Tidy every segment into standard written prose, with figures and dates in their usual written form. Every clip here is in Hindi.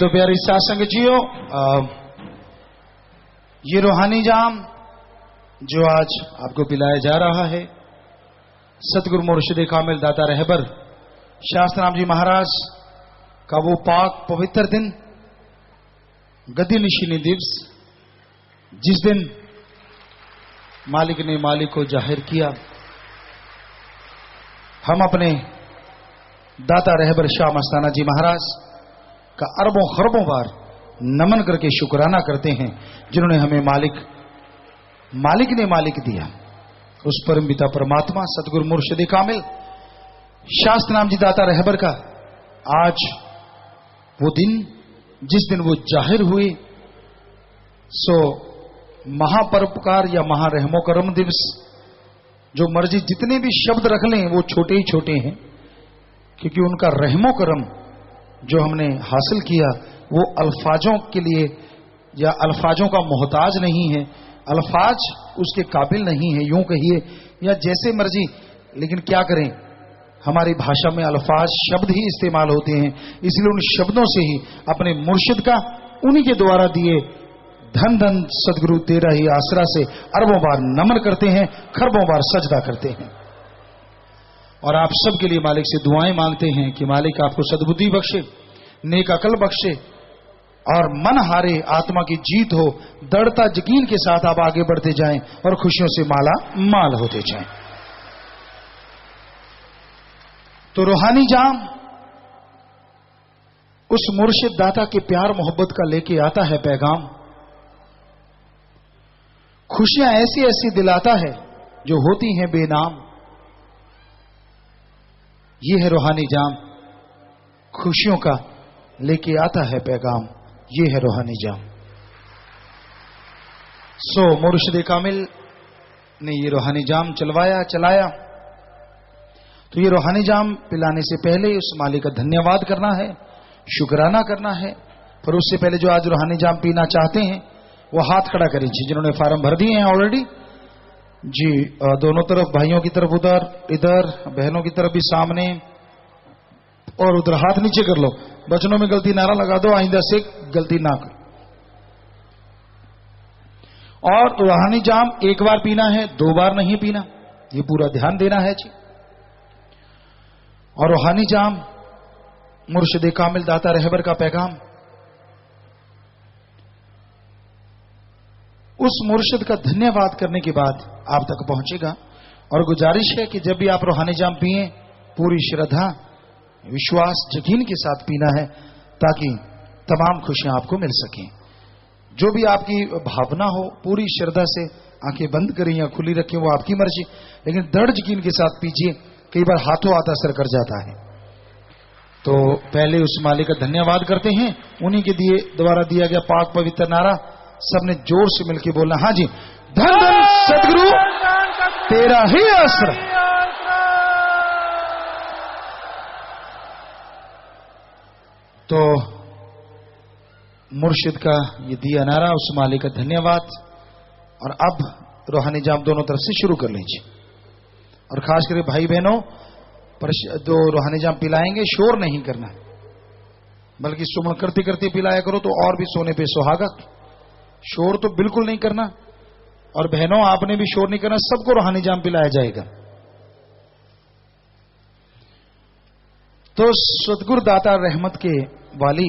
तो प्यारी साथ संगतियों, ये रूहानी जाम जो आज आपको पिलाया जा रहा है, सतगुरु मुर्शिद कामिल दाता रहबर शास्त्राम जी महाराज का वो पाक पवित्र दिन, गद्दी निशीनी दिवस, जिस दिन मालिक ने मालिक को जाहिर किया। हम अपने दाता रहबर शाह मस्ताना जी महाराज का अरबों खरबों बार नमन करके शुक्राना करते हैं, जिन्होंने हमें मालिक ने मालिक दिया। उस परम पिता परमात्मा सतगुरु मुर्शिद कामिल शास्त्र नाम जी दाता रहबर का आज वो दिन, जिस दिन वो जाहिर हुए, सो महापरोपकार या महारहमो करम दिवस, जो मर्जी जितने भी शब्द रख लें वो छोटे ही छोटे हैं, क्योंकि उनका रहमो करम जो हमने हासिल किया वो अल्फाजों के लिए या अल्फाजों का मोहताज नहीं है, अल्फाज उसके काबिल नहीं है, यूं कहिए या जैसे मर्जी। लेकिन क्या करें, हमारी भाषा में अल्फाज शब्द ही इस्तेमाल होते हैं, इसलिए उन शब्दों से ही अपने मुर्शिद का, उन्हीं के द्वारा दिए धन धन सदगुरु तेरा ही आसरा से अरबों बार नमन करते हैं, खरबों बार सजदा करते हैं। और आप सबके लिए मालिक से दुआएं मांगते हैं कि मालिक आपको सद्बुद्धि बख्शे, नेक अकल बख्शे और मन हारे आत्मा की जीत हो, दृढ़ता यकीन के साथ आप आगे बढ़ते जाएं और खुशियों से माला माल होते जाएं। तो रूहानी जाम उस मुर्शिद दाता के प्यार मोहब्बत का लेके आता है पैगाम, खुशियां ऐसी ऐसी दिलाता है जो होती हैं बेनाम। ये है रूहानी जाम, खुशियों का लेके आता है पैगाम, ये है रूहानी जाम। सो मुर्शिद कामिल ने ये रूहानी जाम चलाया। तो ये रूहानी जाम पिलाने से पहले उस मालिक का धन्यवाद करना है, शुक्राना करना है। पर उससे पहले जो आज रूहानी जाम पीना चाहते हैं वो हाथ खड़ा करें जी, जिन्होंने फार्म भर दिए हैं ऑलरेडी जी, दोनों तरफ, भाइयों की तरफ उधर, इधर बहनों की तरफ भी सामने, और उधर हाथ नीचे कर लो। बचनों में गलती नारा लगा दो, आइंदा से गलती ना करो। और रूहानी जाम एक बार पीना है, 2 बार नहीं पीना, ये पूरा ध्यान देना है जी। और रूहानी जाम मुर्शिद कामिल दाता रहबर का पैगाम उस मुर्शिद का धन्यवाद करने के बाद आप तक पहुंचेगा। और गुजारिश है कि जब भी आप रूहानी जाम पिए, पूरी श्रद्धा, विश्वास, यकीन के साथ पीना है, ताकि तमाम खुशियां आपको मिल सकें। जो भी आपकी भावना हो, पूरी श्रद्धा से आंखें बंद करें या खुली रखें, वो आपकी मर्जी, लेकिन दृढ़ यकीन के साथ पीजिए। कई बार हाथों हाथ असर कर जाता है। तो पहले उस मालिक का धन्यवाद करते हैं, उन्हीं के द्वारा दिया गया पाक पवित्र नारा सबने जोर से मिलकर बोलना, हाँ जी, धन धन सदगुरु तेरा ही आसरा। तो मुर्शिद का ये दिया नारा, उस मालिक का धन्यवाद। और अब रूहानी जाम दोनों तरफ से शुरू कर लीजिए। और खास करके भाई बहनों, जो रूहानी जाम पिलाएंगे, शोर नहीं करना, बल्कि सुमन करते करते पिलाया करो, तो और भी सोने पे सुहागा। शोर तो बिल्कुल नहीं करना। और बहनों, आपने भी शोर नहीं करना, सबको रूहानी जाम पिलाया जाएगा। तो सतगुरु दाता रहमत के वाली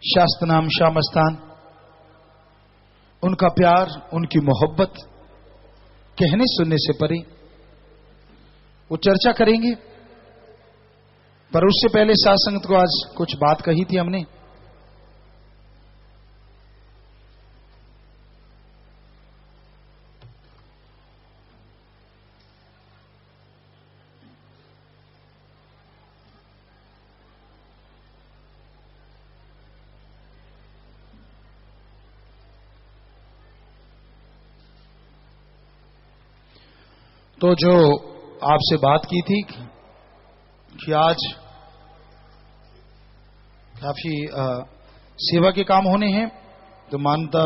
शास्त्र नाम शाह मस्तान, उनका प्यार, उनकी मोहब्बत कहने सुनने से परे, वो चर्चा करेंगे। पर उससे पहले साथ संगत को आज कुछ बात कही थी हमने। तो जो आपसे बात की थी कि आज काफी सेवा के काम होने हैं, तो मानता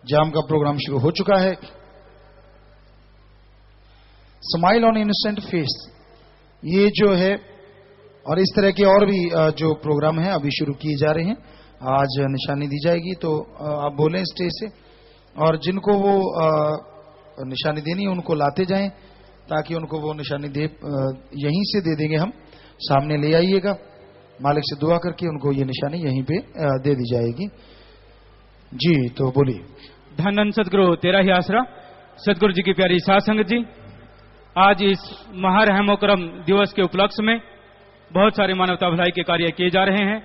जाम का प्रोग्राम शुरू हो चुका है। स्माइल ऑन इनोसेंट फेस, ये जो है और इस तरह के और भी जो प्रोग्राम है अभी शुरू किए जा रहे हैं। आज निशानी दी जाएगी, तो आप बोलें स्टेज से, और जिनको वो निशानी देनी है उनको लाते जाएं, ताकि उनको वो निशानी दे यहीं से दे देंगे हम, सामने ले आइएगा। मालिक से दुआ करके उनको ये निशानी यहीं पे दे दी जाएगी। जी, तो बोलिए। धन धन सदगुरु तेरा ही आसरा। सदगुरु जी की प्यारी साध संगत जी, आज इस महारहमोकरम दिवस के उपलक्ष्य में बहुत सारे मानवता भलाई के कार्य किए जा रहे हैं।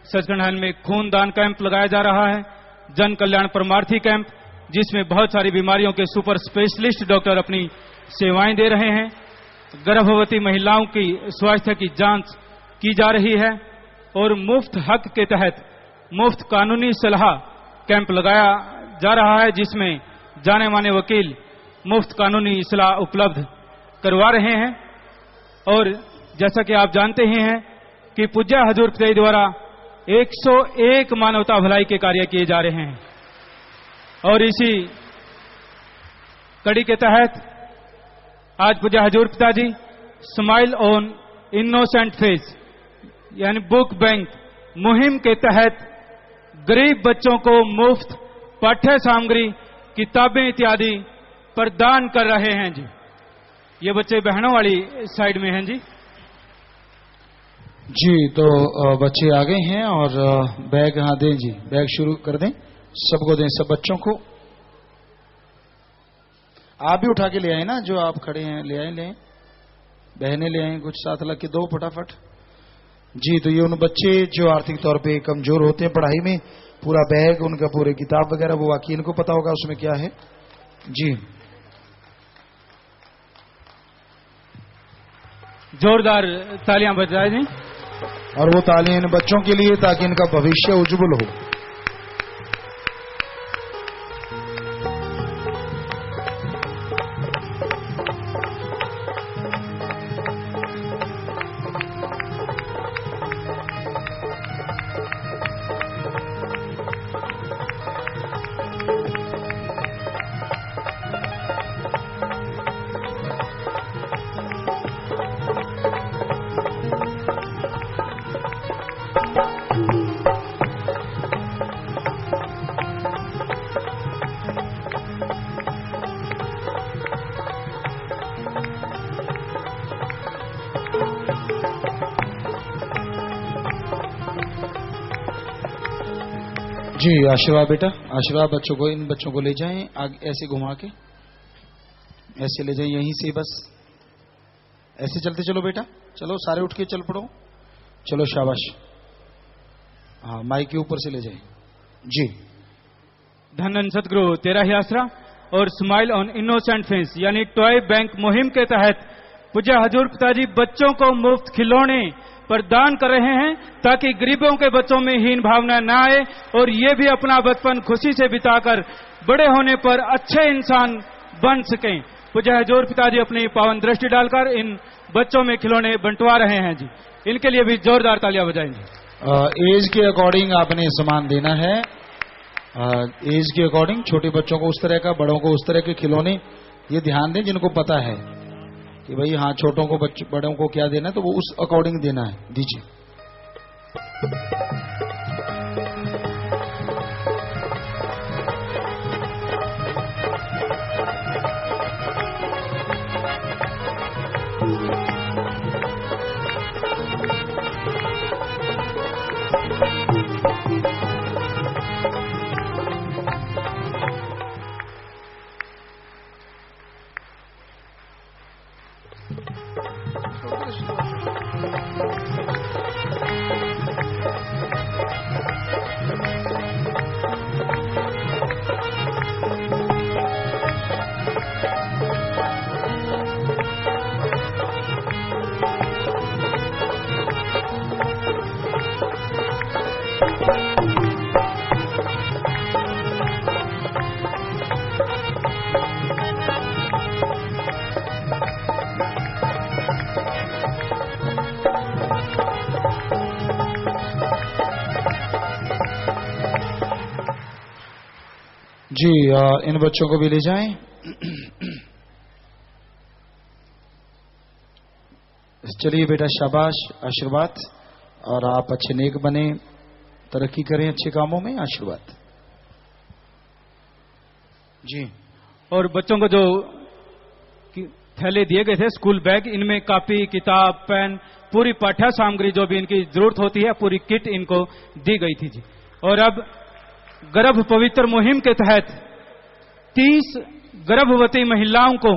सचखंड में खून दान कैंप लगाया जा रहा है, जन कल्याण परमार्थी कैंप, जिसमें बहुत सारी बीमारियों के सुपर स्पेशलिस्ट डॉक्टर अपनी सेवाएं दे रहे हैं। गर्भवती महिलाओं की स्वास्थ्य की जांच की जा रही है और मुफ्त हक के तहत मुफ्त कानूनी सलाह कैंप लगाया जा रहा है, जिसमें जाने माने वकील मुफ्त कानूनी सलाह उपलब्ध करवा रहे हैं। और जैसा कि आप जानते ही हैं कि पूज्य हजूर पिताजी द्वारा 101 मानवता भलाई के कार्य किए जा रहे हैं, और इसी कड़ी के तहत आज पूज्य हजूर पिताजी स्माइल ऑन इनोसेंट फेस यानी बुक बैंक मुहिम के तहत गरीब बच्चों को मुफ्त पाठ्य सामग्री, किताबें इत्यादि प्रदान कर रहे हैं जी। ये बच्चे बहनों वाली साइड में हैं जी। जी, तो बच्चे आ गए हैं और बैग हाँ दें जी, बैग शुरू कर दें, सबको दें, सब बच्चों को। आप भी उठा के ले आए ना, जो आप खड़े हैं ले आए, बहनें ले आए, कुछ साथ लग के दो फटाफट। जी, तो ये उन बच्चे जो आर्थिक तौर पे कमजोर होते हैं पढ़ाई में, पूरा बैग उनका, पूरे किताब वगैरह, वो वाकई इनको पता होगा उसमें क्या है। जी, जोरदार तालियां बजाएं जी। और वो तालियां इन बच्चों के लिए, ताकि इनका भविष्य उज्जवल हो। जी, आशीर्वाद बेटा, आशीर्वाद बच्चों को, इन बच्चों को ले जाएं आगे, ऐसे घुमा के ऐसे ले जाएं, यहीं से बस ऐसे चलते चलो बेटा, चलो सारे उठ के चल पड़ो, चलो शाबाश। हाँ, माइक के ऊपर से ले जाएं जी। धन धन सदगुरु तेरा ही आसरा और स्माइल ऑन इनोसेंट फेस यानी टॉय बैंक मुहिम के तहत पूज्य हजूर पिताजी बच्चों को मुफ्त खिलौने प्रदान कर रहे हैं, ताकि गरीबों के बच्चों में हीन भावना न आए और ये भी अपना बचपन खुशी से बिताकर बड़े होने पर अच्छे इंसान बन सकें। पूज्य हजूर पिताजी अपनी पावन दृष्टि डालकर इन बच्चों में खिलौने बंटवा रहे हैं जी। इनके लिए भी जोरदार तालियां बजाएंगे। एज के अकॉर्डिंग आपने सामान देना है, एज के अकॉर्डिंग, छोटे बच्चों को उस तरह का, बड़ों को उस तरह के खिलौने, ये ध्यान दें जिनको पता है कि भाई हाँ छोटों को बड़ों को क्या देना है, तो वो उस अकॉर्डिंग देना है, दीजिए। जी, इन बच्चों को भी ले जाएं। चलिए बेटा, शाबाश, आशीर्वाद। और आप अच्छे नेक बने, तरक्की करें अच्छे कामों में, आशीर्वाद जी। और बच्चों को जो थैले दिए गए थे, स्कूल बैग, इनमें कॉपी, किताब, पेन, पूरी पाठ्य सामग्री जो भी इनकी जरूरत होती है, पूरी किट इनको दी गई थी जी। और अब गर्भ पवित्र मुहिम के तहत 30 गर्भवती महिलाओं को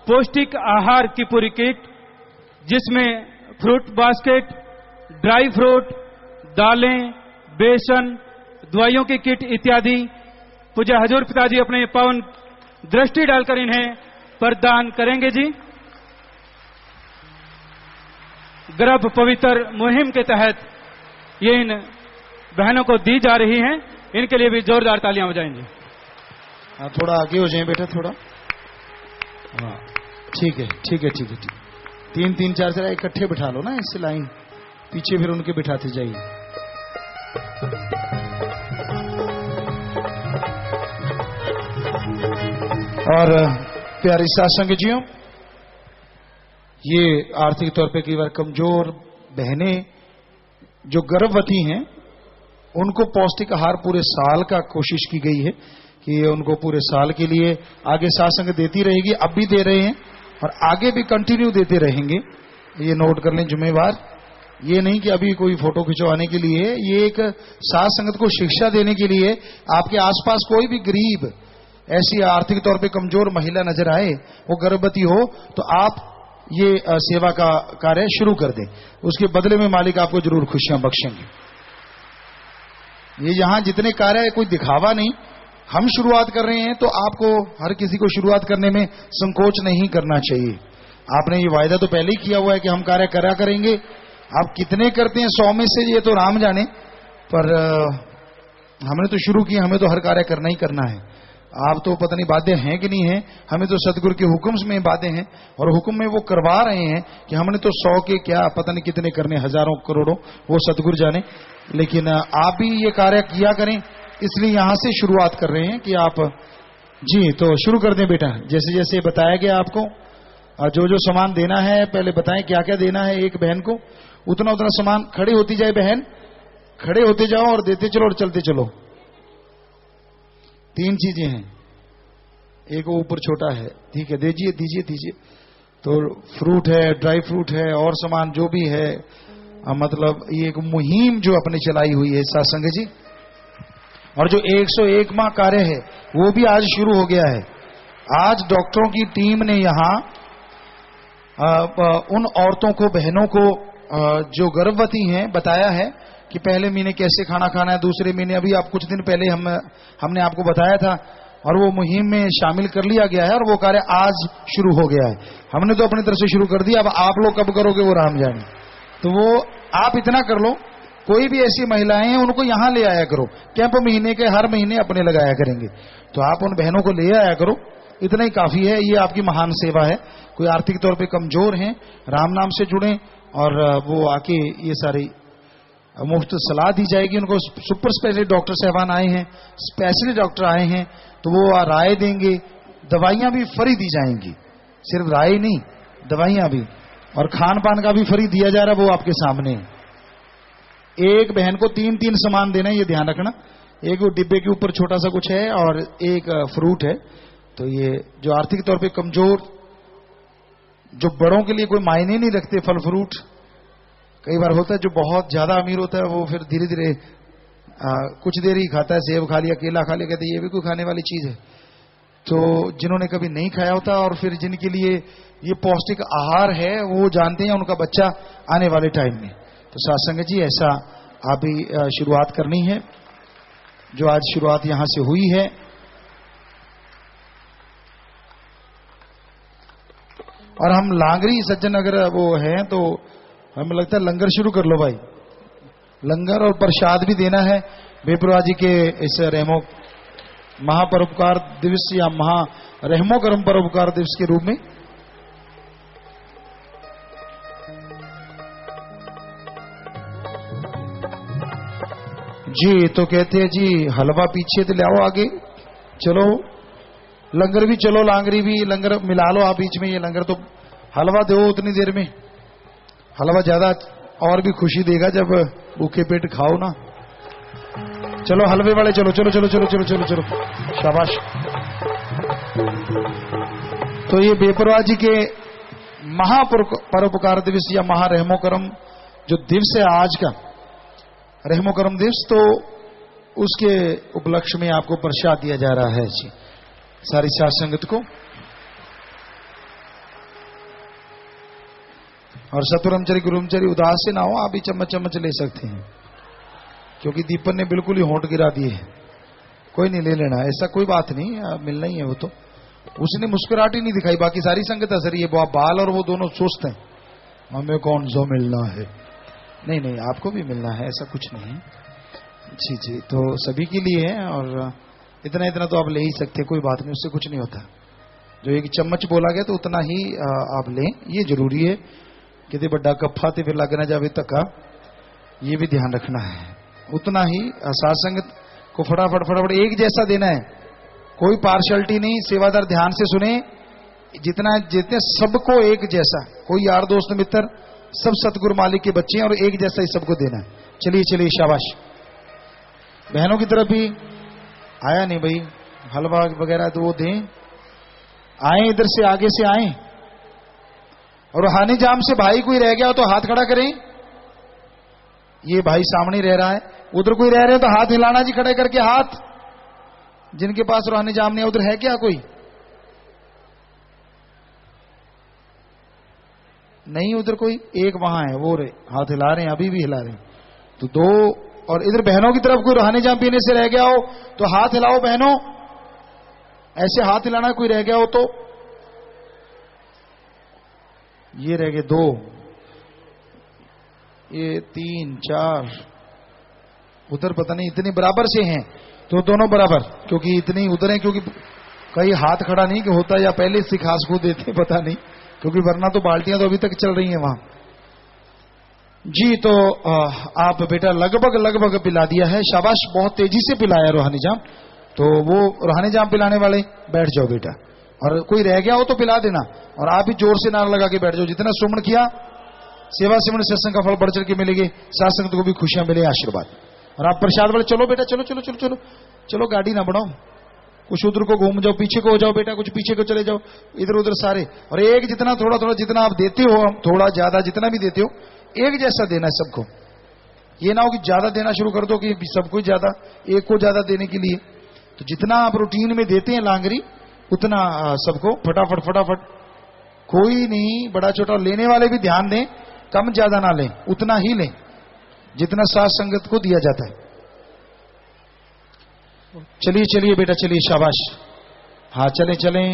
पौष्टिक आहार की पूरी किट, जिसमें फ्रूट बास्केट, ड्राई फ्रूट, दालें, बेसन, दवाइयों की किट इत्यादि पूज्य हजूर पिताजी अपने पावन दृष्टि डालकर इन्हें प्रदान करेंगे जी। गर्भ पवित्र मुहिम के तहत ये इन बहनों को दी जा रही हैं, इनके लिए भी जोरदार तालियां बजाएंगे। हाँ, थोड़ा आगे हो जाए बेटा, थोड़ा। हाँ, ठीक है, ठीक है, ठीक है, ठीक। 3-3 4 जरा इकट्ठे बिठा लो ना, इससे लाइन पीछे फिर उनके बिठाते जाइए। और प्यारी साथ संगतियों, ये आर्थिक तौर पे कई बार कमजोर बहनें जो गर्भवती हैं, उनको पौष्टिक आहार पूरे साल का कोशिश की गई है कि उनको पूरे साल के लिए आगे साथ संग देती रहेगी। अब भी दे रहे हैं और आगे भी कंटिन्यू देते रहेंगे। ये नोट कर लें जुम्मेवार। ये नहीं कि अभी कोई फोटो खिंचवाने के लिए, ये एक साथ संगत को शिक्षा देने के लिए। आपके आसपास कोई भी गरीब, ऐसी आर्थिक तौर पे कमजोर महिला नजर आए, वो गर्भवती हो, तो आप ये सेवा का कार्य शुरू कर दें। उसके बदले में मालिक आपको जरूर खुशियां बख्शेंगे। ये यहां जितने कार्य है, कोई दिखावा नहीं, हम शुरुआत कर रहे हैं, तो आपको हर किसी को शुरुआत करने में संकोच नहीं करना चाहिए। आपने ये वायदा तो पहले ही किया हुआ है कि हम कार्य करा करेंगे। आप कितने करते हैं 100 में से, ये तो राम जाने, पर हमने तो शुरू किया, हमें तो हर कार्य करना ही करना है। आप तो पता नहीं बाध्य हैं कि नहीं है, हमें तो सतगुरु के हुक्म में बाध्य हैं, और हुक्म में वो करवा रहे हैं कि हमने तो 100 के क्या पता नहीं कितने करने, हजारों करोड़ों, वो सतगुरु जाने। लेकिन आप भी ये कार्य किया करें, इसलिए यहां से शुरुआत कर रहे हैं कि आप जी। तो शुरू कर दें बेटा, जैसे जैसे बताया गया आपको, जो जो सामान देना है पहले बताएं क्या क्या देना है एक बहन को, उतना उतना सामान। खड़े होती जाए बहन, खड़े होते जाओ और देते चलो और चलते चलो। 3 चीजें हैं, एक वो ऊपर छोटा है, ठीक है, दीजिए दीजिए दीजिए। तो फ्रूट है, ड्राई फ्रूट है, और सामान जो भी है, मतलब ये एक मुहिम जो अपने चलाई हुई है सत्संग जी। और जो 101वां कार्य है वो भी आज शुरू हो गया है। आज डॉक्टरों की टीम ने यहां उन औरतों को, बहनों को जो गर्भवती हैं, बताया है कि पहले महीने कैसे खाना खाना है, दूसरे महीने, अभी आप कुछ दिन पहले हमने आपको बताया था, और वो मुहिम में शामिल कर लिया गया है, और वो कार्य आज शुरू हो गया है। हमने तो अपनी तरफ से शुरू कर दिया, अब आप लोग कब करोगे वो राम जाने। तो वो आप इतना कर लो, कोई भी ऐसी महिलाएं हैं उनको यहां ले आया करो। कैंप महीने के हर महीने अपने लगाया करेंगे, तो आप उन बहनों को ले आया करो, इतना ही काफी है। ये आपकी महान सेवा है। कोई आर्थिक तौर पे कमजोर हैं, राम नाम से जुड़ें, और वो आके ये सारी मुफ्त सलाह दी जाएगी उनको। सुपर स्पेशलिस्ट डॉक्टर साहबान आए हैं, स्पेशलिस्ट डॉक्टर आए हैं, तो वो राय देंगे। दवाइयां भी फ्री दी जाएंगी, सिर्फ राय नहीं, दवाइयां भी, और खान पान का भी फ्री दिया जा रहा है, वो आपके सामने है। एक बहन को 3-3 सामान देना है, ये ध्यान रखना। एक वो डिब्बे के ऊपर छोटा सा कुछ है, और एक फ्रूट है। तो ये जो आर्थिक तौर पे कमजोर, जो बड़ों के लिए कोई मायने नहीं रखते फल फ्रूट, कई बार होता है जो बहुत ज्यादा अमीर होता है वो फिर धीरे धीरे कुछ देर ही खाता है, सेब खा लिया, केला खा लिया, कहते ये भी कोई खाने वाली चीज है। तो जिन्होंने कभी नहीं खाया होता, और फिर जिनके लिए ये पौष्टिक आहार है, वो जानते हैं उनका बच्चा आने वाले टाइम में। तो सत्संग जी, ऐसा आप भी शुरुआत करनी है, जो आज शुरुआत यहां से हुई है। और हम लांगरी सज्जन अगर वो हैं, तो हमें लगता है लंगर शुरू कर लो भाई। लंगर और प्रसाद भी देना है बेपरवाह जी के इस रहमो महापरोपकार दिवस, या महा रहमो करम परोपकार दिवस के रूप में। जी, तो कहते हैं जी हलवा पीछे तो ले आओ आगे, चलो लंगर भी, चलो लांगरी भी, लंगर मिला लो आप बीच में। ये लंगर तो हलवा दो उतनी देर में। हलवा ज्यादा और भी खुशी देगा जब भूखे पेट खाओ ना। चलो हलवे वाले, चलो चलो चलो चलो चलो चलो चलो, शाबाश। तो ये बेपरवाह जी के महापरोपकार दिवस या महारहमो करम जो दिवस है आज का, रहमो करम दिवस, तो उसके उपलक्ष्य में आपको प्रसाद दिया जा रहा है जी सारी साध संगत को। और सतुरमचरी गुरुमचरी उदास से ना हो, आप भी चम्मच चम्मच ले सकते हैं, क्योंकि दीपन ने बिल्कुल ही होंठ गिरा दिए। कोई नहीं, ले लेना, ऐसा कोई बात नहीं, मिलना ही है। वो तो उसने मुस्कुराहट ही नहीं दिखाई, बाकी सारी संगत हंस रही है। बाल और वो दोनों सुस्त हैं, हमें कौन सा मिलना है। नहीं नहीं, आपको भी मिलना है, ऐसा कुछ नहीं है जी जी। तो सभी के लिए है, और इतना इतना तो आप ले ही सकते हैं, कोई बात नहीं, उससे कुछ नहीं होता। जो एक चम्मच बोला गया तो उतना ही आप लें, ये जरूरी है। कितने बड़ा कप्फा थे फिर लग ना जावे तका, ये भी ध्यान रखना है। उतना ही साध संगत को फटाफट फटाफट एक जैसा देना है, कोई पार्शलिटी नहीं। सेवादार ध्यान से सुने, जितना जितने सबको एक जैसा, कोई यार दोस्त मित्र सब सतगुरु मालिक के बच्चे हैं और एक जैसा ही सबको देना है। चलिए चलिए, शाबाश। बहनों की तरफ भी आया नहीं भाई, हलवा वगैरह तो वो दें, आए इधर से, आगे से आए। और रूहानी जाम से भाई कोई रह गया हो तो हाथ खड़ा करें। ये भाई सामने रह रहा है, उधर कोई रह रहे हो तो हाथ हिलाना जी, खड़े करके हाथ। जिनके पास रूहानी जाम नहीं है, उधर है क्या कोई? नहीं उधर कोई, एक वहां है, वो रे हाथ हिला रहे हैं, अभी भी हिला रहे हैं। तो दो। और इधर बहनों की तरफ कोई रूहानी जाम पीने से रह गया हो तो हाथ हिलाओ बहनों, ऐसे हाथ हिलाना। कोई रह गया हो तो, ये रह गए दो, ये 3 4, उधर पता नहीं इतने बराबर से हैं तो दोनों बराबर, क्योंकि इतनी उधर हैं, क्योंकि कहीं हाथ खड़ा नहीं कि होता या पहले से खास को देते पता नहीं, क्योंकि वरना तो बाल्टियां तो अभी तक चल रही हैं वहां जी। तो आप बेटा लगभग लगभग पिला दिया है, शाबाश, बहुत तेजी से पिलाया रूहानी जाम। तो वो रूहानी जाम पिलाने वाले बैठ जाओ बेटा, और कोई रह गया हो तो पिला देना। और आप भी जोर से नारा लगा के बैठ जाओ। जितना सुमन किया, सेवा सिमरन सत्संग का फल बढ़ चढ़ के मिलेगी, साथ संगत को भी खुशियां मिले, आशीर्वाद। और आप प्रसाद वाले चलो बेटा, चलो चलो चलो चलो चलो, गाड़ी ना बढ़ाओ, कुछ उधर को घूम जाओ, पीछे को हो जाओ बेटा, कुछ पीछे को चले जाओ, इधर उधर सारे। और एक जितना थोड़ा थोड़ा जितना आप देते हो, थोड़ा ज्यादा जितना भी देते हो, एक जैसा देना है सबको। ये ना हो कि ज्यादा देना शुरू कर दो कि सबको ज्यादा, एक को ज्यादा देने के लिए। तो जितना आप रूटीन में देते हैं लांगरी, उतना सबको फटाफट फटाफट। कोई नहीं बड़ा छोटा, लेने वाले भी ध्यान दें, कम ज्यादा ना लें, उतना ही लें जितना साथ संगत को दिया जाता है। चलिए चलिए बेटा, चलिए, शाबाश। हाँ चलें चलें।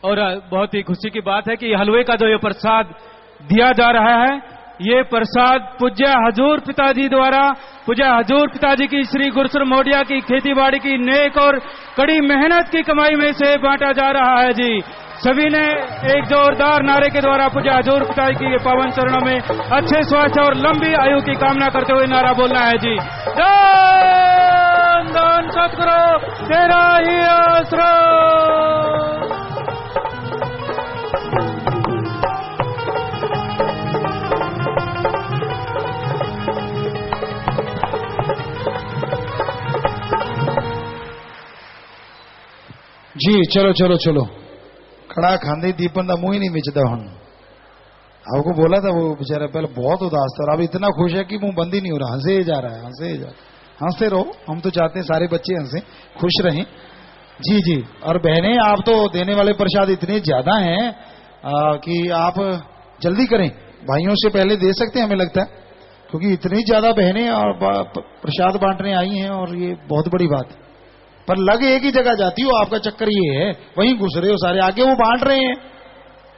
और बहुत ही खुशी की बात है कि हलवे का जो ये प्रसाद दिया जा रहा है, ये प्रसाद पूज्य हजूर पिताजी द्वारा, पूज्य हजूर पिताजी की श्री गुरुसर मोडिया की खेतीबाड़ी की नेक और कड़ी मेहनत की कमाई में से बांटा जा रहा है जी। सभी ने एक जोरदार नारे के द्वारा पूज्य हजूर पिताजी की पावन चरणों में अच्छे स्वास्थ्य और लंबी आयु की कामना करते हुए नारा बोलना है जी। दान दान सतगुरु तेरा ही आसरा। जी चलो चलो चलो, खड़ा खांदे दीपन का मुंह ही नहीं मिचता। हम आपको बोला था, वो बेचारा पहले बहुत उदास था और अब इतना खुश है कि मुंह बंद ही नहीं हो रहा, हंसे जा रहा है, हंसे जा। हंसते रहो, हम तो चाहते हैं सारे बच्चे हंसे, खुश रहें जी जी। और बहनें, आप तो देने वाले प्रसाद इतने ज्यादा हैं कि आप जल्दी करें, भाइयों से पहले दे सकते हैं हमें लगता है, क्योंकि इतनी ज्यादा बहनें और प्रसाद बांटने आई हैं, और ये बहुत बड़ी बात है। पर लग एक ही जगह जाती हो, आपका चक्कर ये है, वहीं घुस रहे हो सारे, आगे वो बांट रहे हैं।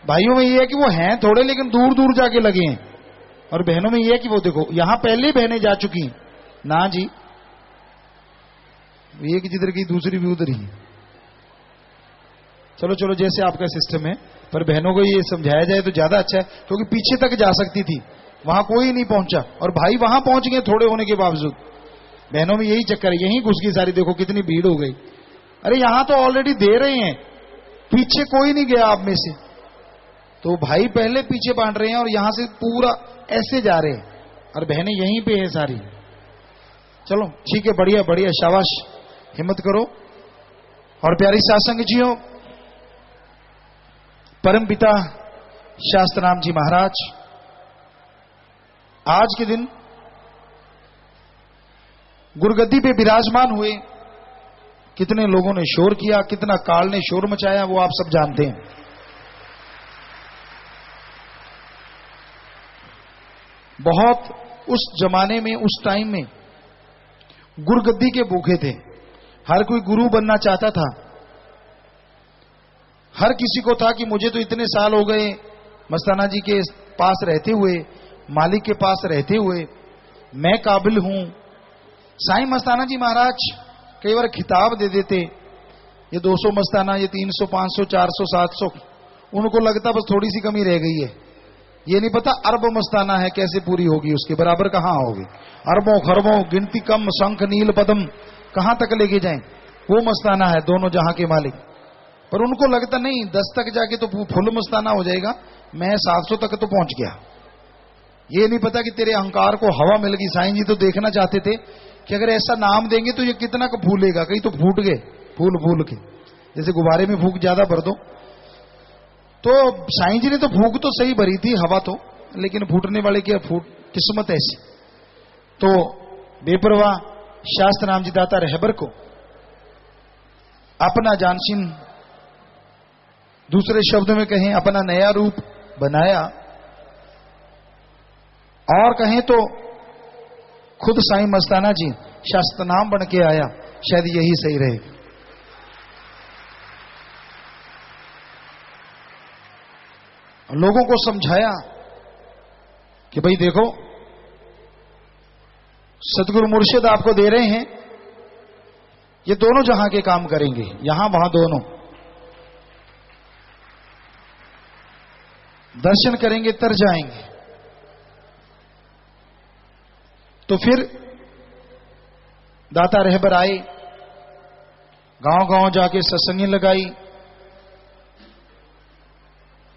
भाइयों में ये है कि वो हैं थोड़े लेकिन दूर दूर जाके लगे हैं, और बहनों में ये है कि वो देखो यहां पहले बहनें जा चुकी हैं ना जी, एक जिधर की दूसरी भी उधर ही। चलो चलो, जैसे आपका सिस्टम है, पर बहनों को ये समझाया जाए तो ज्यादा अच्छा है, क्योंकि पीछे तक जा सकती थी, वहां कोई नहीं पहुंचा, और भाई वहां पहुंच गए थोड़े होने के बावजूद। बहनों में यही चक्कर है, यहीं घुस गई सारी, देखो कितनी भीड़ हो गई। अरे यहां तो ऑलरेडी दे रहे हैं, पीछे कोई नहीं गया आप में से, तो भाई पहले पीछे बांट रहे हैं और यहां से पूरा ऐसे जा रहे हैं और बहनें यहीं पे है सारी। चलो ठीक है, बढ़िया बढ़िया, शाबाश, हिम्मत करो। और प्यारी सासंग जियो, परम पिता शास्त्रनाम जी महाराज आज के दिन गुरगद्दी पे विराजमान हुए। कितने लोगों ने शोर किया, कितना काल ने शोर मचाया, वो आप सब जानते हैं। बहुत उस जमाने में, उस टाइम में गुरगद्दी के भूखे थे। हर कोई गुरु बनना चाहता था। हर किसी को था कि मुझे तो इतने साल हो गए मस्ताना जी के पास रहते हुए, मालिक के पास रहते हुए, मैं काबिल हूं। साईं मस्ताना जी महाराज कई बार खिताब दे देते, ये 200 मस्ताना, ये 300, 500, 400, 700, उनको लगता बस थोड़ी सी कमी रह गई है। ये नहीं पता अरब मस्ताना है, कैसे पूरी होगी, उसके बराबर कहां होगी। अरबों खरबों, गिनती कम, शंख नील पदम, कहां तक लेके जाएं, वो मस्ताना है दोनों जहां के मालिक। पर उनको लगता नहीं 10 तक जाके तो फुल मस्ताना हो जाएगा, मैं 700 तक तो पहुंच गया। ये नहीं पता कि तेरे अहंकार को हवा मिल गई। साईं जी तो देखना चाहते थे कि अगर ऐसा नाम देंगे तो ये कितना का फूलेगा, कहीं तो फूट गए फूल फूल के, जैसे गुब्बारे में फूक ज्यादा भर दो। तो साईं जी ने तो फूक तो सही भरी थी हवा तो, लेकिन फूटने वाले की किस्मत ऐसी। तो बेपरवाह शास्त्र नाम जी दाता रहबर को अपना जानशीन, दूसरे शब्द में कहें अपना नया रूप बनाया, और कहें तो खुद साईं मस्ताना जी शास्त्र नाम बन के आया। शायद यही सही रहेगा। लोगों को समझाया कि भाई देखो, सतगुरु मुर्शिद आपको दे रहे हैं, ये दोनों जहां के काम करेंगे, यहां वहां दोनों। दर्शन करेंगे तर जाएंगे। तो फिर दाता रहबर आए, गांव गांव जाके सत्संगी लगाई,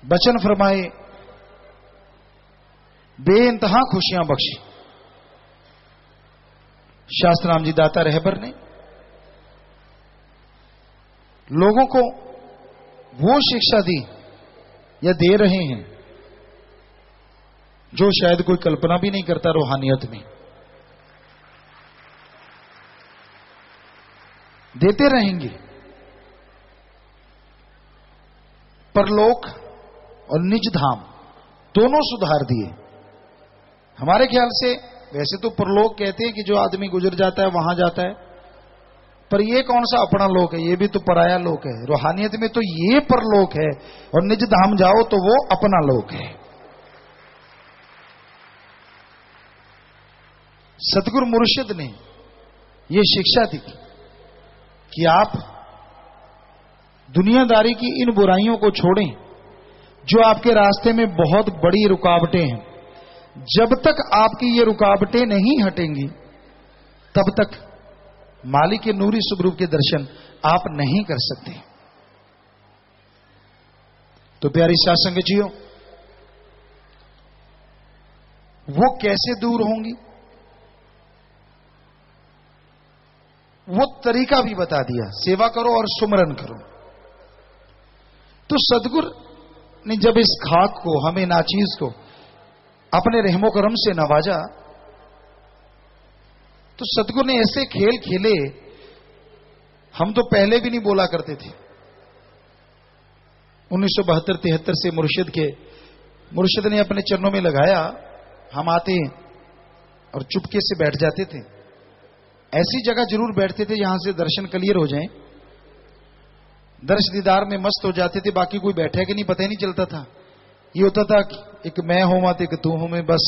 वचन फरमाए, बेइंतहा खुशियां बख्शी। शास्त्रनाम जी दाता रहबर ने लोगों को वो शिक्षा दी या दे रहे हैं जो शायद कोई कल्पना भी नहीं करता रूहानियत में। देते रहेंगे। परलोक और निज धाम दोनों सुधार दिए। हमारे ख्याल से वैसे तो परलोक कहते हैं कि जो आदमी गुजर जाता है वहां जाता है, पर ये कौन सा अपना लोक है, ये भी तो पराया लोक है। रूहानियत में तो ये परलोक है, और निज धाम जाओ तो वो अपना लोक है। सतगुरु मुर्शिद ने ये शिक्षा दी कि आप दुनियादारी की इन बुराइयों को छोड़ें जो आपके रास्ते में बहुत बड़ी रुकावटें हैं। जब तक आपकी ये रुकावटें नहीं हटेंगी तब तक मालिक के नूरी स्वरूप के दर्शन आप नहीं कर सकते। तो प्यारी सासंग जियो, वो कैसे दूर होंगी, वो तरीका भी बता दिया। सेवा करो और सुमरन करो। तो सतगुरु ने जब इस खाक को, हमें नाचीज को अपने रहमो करम से नवाजा, तो सतगुरु ने ऐसे खेल खेले, हम तो पहले भी नहीं बोला करते थे। 1972-73 से मुर्शिद ने अपने चरणों में लगाया। हम आते और चुपके से बैठ जाते थे। ऐसी जगह जरूर बैठते थे जहां से दर्शन क्लियर हो जाएं। दर्श दीदार में मस्त हो जाते थे, बाकी कोई बैठा कि नहीं पता ही नहीं चलता था। ये होता था कि एक मैं हूं मत, एक तू हूं मैं, बस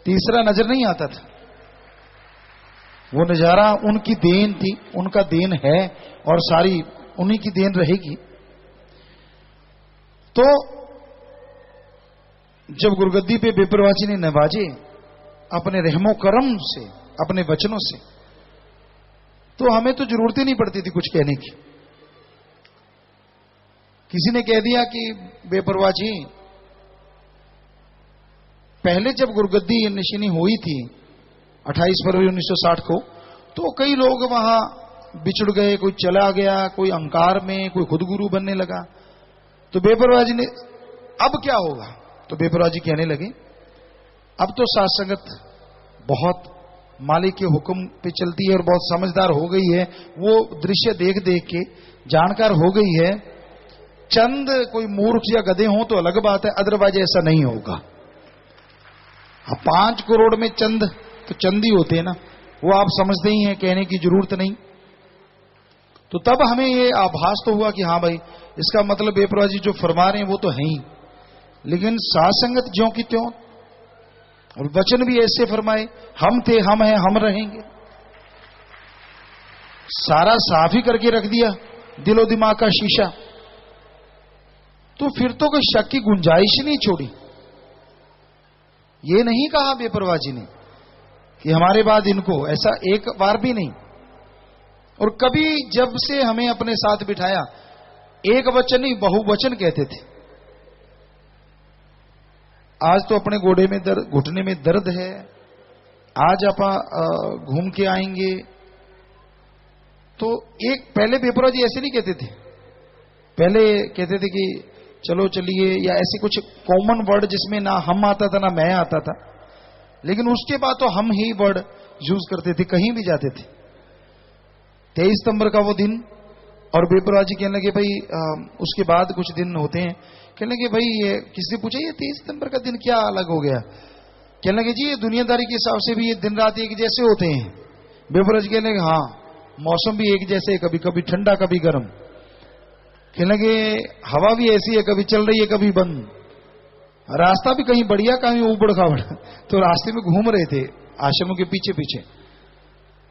तीसरा नजर नहीं आता था। वो नजारा उनकी देन थी, उनका देन है और सारी उन्हीं की देन रहेगी। तो जब गुरगद्दी पे बेपरवाची ने नवाजे अपने रहमो करम से, अपने वचनों से, तो हमें तो जरूरत ही नहीं पड़ती थी कुछ कहने की। किसी ने कह दिया कि बेपरवाह जी, पहले जब गुरगद्दी निशिनी हुई थी 28 फरवरी 1960 को, तो कई लोग वहां बिछुड़ गए, कोई चला गया, कोई अहंकार में, कोई खुद गुरु बनने लगा। तो बेपरवाह जी ने अब क्या होगा? तो बेपरवाह जी कहने लगे, अब तो साथ संगत बहुत मालिक के हुक्म पे चलती है और बहुत समझदार हो गई है, वो दृश्य देख देख के जानकार हो गई है। चंद कोई मूर्ख या गधे हो तो अलग बात है, अदरवाइज ऐसा नहीं होगा। 5 करोड़ में चंद तो चंद ही होते हैं ना, वो आप समझते ही हैं, कहने की जरूरत नहीं। तो तब हमें ये आभास तो हुआ कि हाँ भाई, इसका मतलब बेपरवाह जी जो फरमा रहे हैं वो तो है ही, लेकिन साथ संगत ज्यों की त्यों, और वचन भी ऐसे फरमाए, हम थे, हम हैं, हम रहेंगे। सारा साफ ही करके रख दिया दिलो दिमाग का शीशा, तो फिर तो कोई शक की गुंजाइश नहीं छोड़ी। ये नहीं कहा बेपरवाह जी ने कि हमारे बाद इनको, ऐसा एक बार भी नहीं। और कभी जब से हमें अपने साथ बिठाया, एक वचन नहीं बहुवचन कहते थे। आज तो अपने गोडे में दर्द, घुटने में दर्द है, आज आप घूम के आएंगे, तो एक पहले बेपरवाह जी ऐसे नहीं कहते थे। पहले कहते थे कि चलो चलिए, या ऐसे कुछ कॉमन वर्ड जिसमें ना हम आता था ना मैं आता था, लेकिन उसके बाद तो हम ही वर्ड यूज करते थे, कहीं भी जाते थे। 23 सितंबर का वो दिन, और बेपरवाह जी कहने लगे भाई उसके बाद कुछ दिन होते हैं, कहने लगे भाई ये किसी से पूछा, ये 23 सितंबर का दिन क्या अलग हो गया? कहने लगे जी ये दुनियादारी के हिसाब से भी ये दिन रात एक जैसे होते हैं। बेपरवाह जी कहने लगे हाँ, मौसम भी एक जैसे, कभी कभी ठंडा कभी गर्म। कहने लगे हवा भी ऐसी है, कभी चल रही है कभी बंद, रास्ता भी कहीं बढ़िया कहीं ऊबड़ खाबड़। तो रास्ते में घूम रहे थे आश्रमों के पीछे पीछे,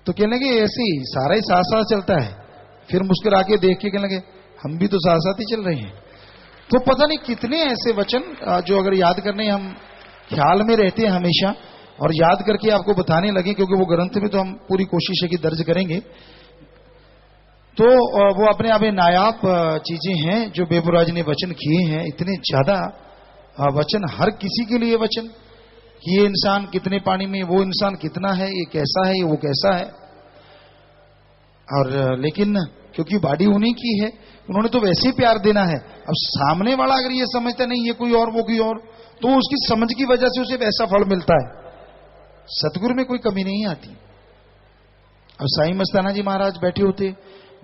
तो कहने लगे ऐसे ही सारा ही साथ साथ चलता है। फिर मुस्कुरा के देख के कहने लगे हम भी तो साथ साथ ही चल रहे हैं। तो पता नहीं कितने ऐसे वचन जो अगर याद करने हम ख्याल में रहते हैं हमेशा, और याद करके आपको बताने लगे, क्योंकि वो ग्रंथ में तो हम पूरी कोशिश है कि दर्ज करेंगे। तो वो अपने आप में नायाब चीजें हैं जो बेपरवाह जी ने वचन किए हैं। इतने ज्यादा वचन, हर किसी के लिए वचन कि ये इंसान कितने पानी में, वो इंसान कितना है, ये कैसा है, ये वो कैसा है। और लेकिन क्योंकि बाडी उन्हीं की है, उन्होंने तो वैसे ही प्यार देना है। अब सामने वाला अगर ये समझता नहीं ये कोई और वो कोई और, तो उसकी समझ की वजह से उसे वैसा फल मिलता है। सतगुरु में कोई कमी नहीं आती। अब साईं मस्ताना जी महाराज बैठे होते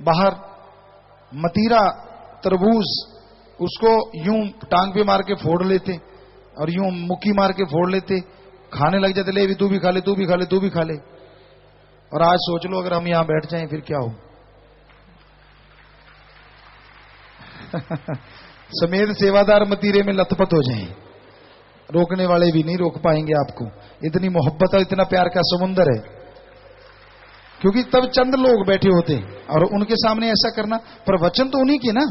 बाहर, मतीरा तरबूज उसको यूं टांग पे मार के फोड़ लेते और यूं मुक्की मार के फोड़ लेते, खाने लग जाते, ले भी तू भी खा ले, तू भी खा ले, तू भी खा ले। और आज सोच लो अगर हम यहां बैठ जाएं फिर क्या हो। समेत सेवादार मतीरे में लथपथ हो जाएं, रोकने वाले भी नहीं रोक पाएंगे आपको। इतनी मोहब्बत और इतना प्यार का समुंदर है। क्योंकि तब चंद लोग बैठे होते और उनके सामने ऐसा करना, पर वचन तो उन्हीं के ना।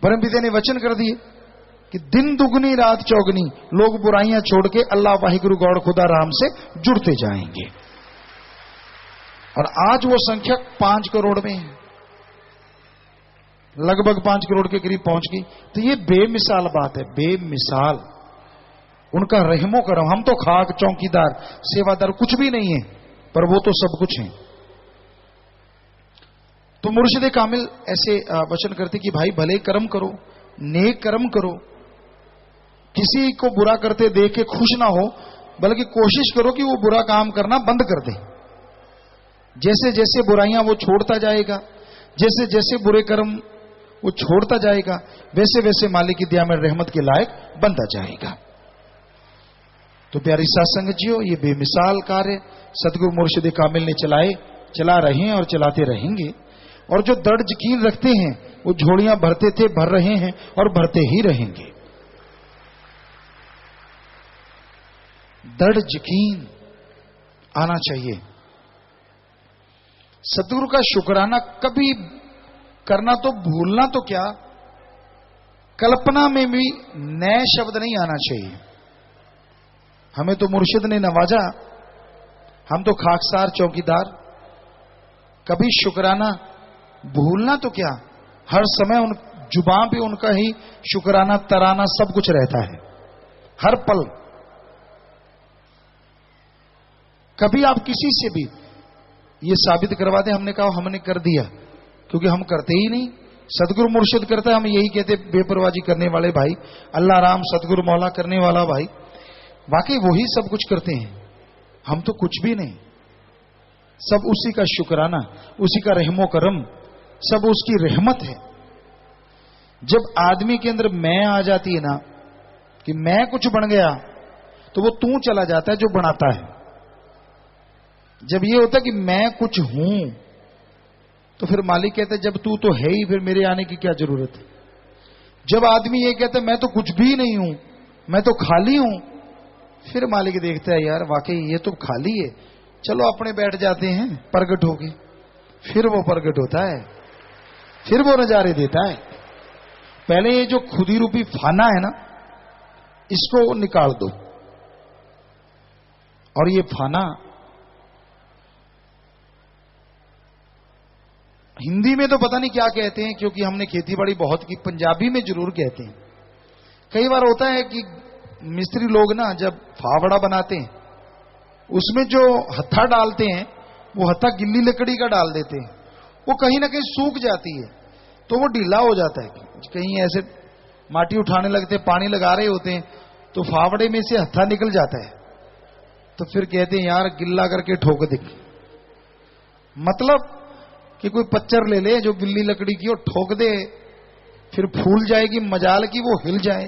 परमपिता ने वचन कर दिए कि दिन दुगनी रात चौगनी लोग बुराइयां छोड़ के अल्लाह वाहिगुरु गौड़ खुदा राम से जुड़ते जाएंगे। और आज वो संख्या 5 करोड़ में है, लगभग 5 करोड़ के करीब पहुंच गई। तो ये बेमिसाल बात है, बेमिसाल। उनका रहमो करम, हम तो खाक चौकीदार सेवादार कुछ भी नहीं है, पर वो तो सब कुछ है। तो मुर्शिद कामिल ऐसे वचन करते कि भाई भले कर्म करो, नेक कर्म करो, किसी को बुरा करते देख के खुश ना हो, बल्कि कोशिश करो कि वो बुरा काम करना बंद कर दे। जैसे जैसे बुराइयां वो छोड़ता जाएगा, जैसे जैसे बुरे कर्म वो छोड़ता जाएगा, वैसे वैसे मालिक की दया में रहमत के लायक बनता जाएगा। तो प्यारी सत्संग जियो, ये बेमिसाल कार्य सतगुरु मुर्शिद कामिल ने चला रहे हैं और चलाते रहेंगे। और जो दृढ़ यकीन रखते हैं वो झोलियां भरते थे, भर रहे हैं और भरते ही रहेंगे। दृढ़ यकीन आना चाहिए। सतगुरु का शुक्राना कभी करना तो भूलना तो क्या, कल्पना में भी नए शब्द नहीं आना चाहिए। हमें तो मुर्शिद ने नवाजा, हम तो खाकसार चौकीदार। कभी शुक्राना भूलना तो क्या, हर समय उन जुबान पे उनका ही शुक्राना तराना सब कुछ रहता है हर पल। कभी आप किसी से भी ये साबित करवा दें हमने कहा हमने कर दिया, क्योंकि हम करते ही नहीं। सदगुरु मुर्शिद करता है, हम यही कहते बेपरवाही करने वाले भाई, अल्लाह राम सदगुरु मौला करने वाला भाई। वाकई वही सब कुछ करते हैं, हम तो कुछ भी नहीं। सब उसी का शुक्राना, उसी का रहमो करम, सब उसकी रहमत है। जब आदमी के अंदर मैं आ जाती है ना कि मैं कुछ बन गया, तो वो तू चला जाता है जो बनाता है। जब ये होता है कि मैं कुछ हूं, तो फिर मालिक कहते जब तू तो है ही, फिर मेरे आने की क्या जरूरत है। जब आदमी ये कहता है मैं तो कुछ भी नहीं हूं, मैं तो खाली हूं, फिर मालिक देखता है यार वाकई ये तो खाली है, चलो अपने बैठ जाते हैं प्रगट होके। फिर वो प्रगट होता है, फिर वो नजारे देता है। पहले ये जो खुदी रूपी फाना है ना, इसको निकाल दो। और ये फाना हिंदी में तो पता नहीं क्या कहते हैं, क्योंकि हमने खेतीबाड़ी बहुत की, पंजाबी में जरूर कहते हैं। कई बार होता है कि मिस्त्री लोग ना जब फावड़ा बनाते हैं, उसमें जो हत्था डालते हैं, वो हत्था गिल्ली लकड़ी का डाल देते हैं। वो कहीं ना कहीं सूख जाती है, तो वो ढीला हो जाता है। कहीं ऐसे माटी उठाने लगते, पानी लगा रहे होते हैं, तो फावड़े में से हत्था निकल जाता है। तो फिर कहते हैं यार गिल्ला करके ठोक दे। मतलब कि कोई पच्चर ले ले जो गिल्ली लकड़ी की, और ठोक दे, फिर फूल जाएगी, मजाल की वो हिल जाए।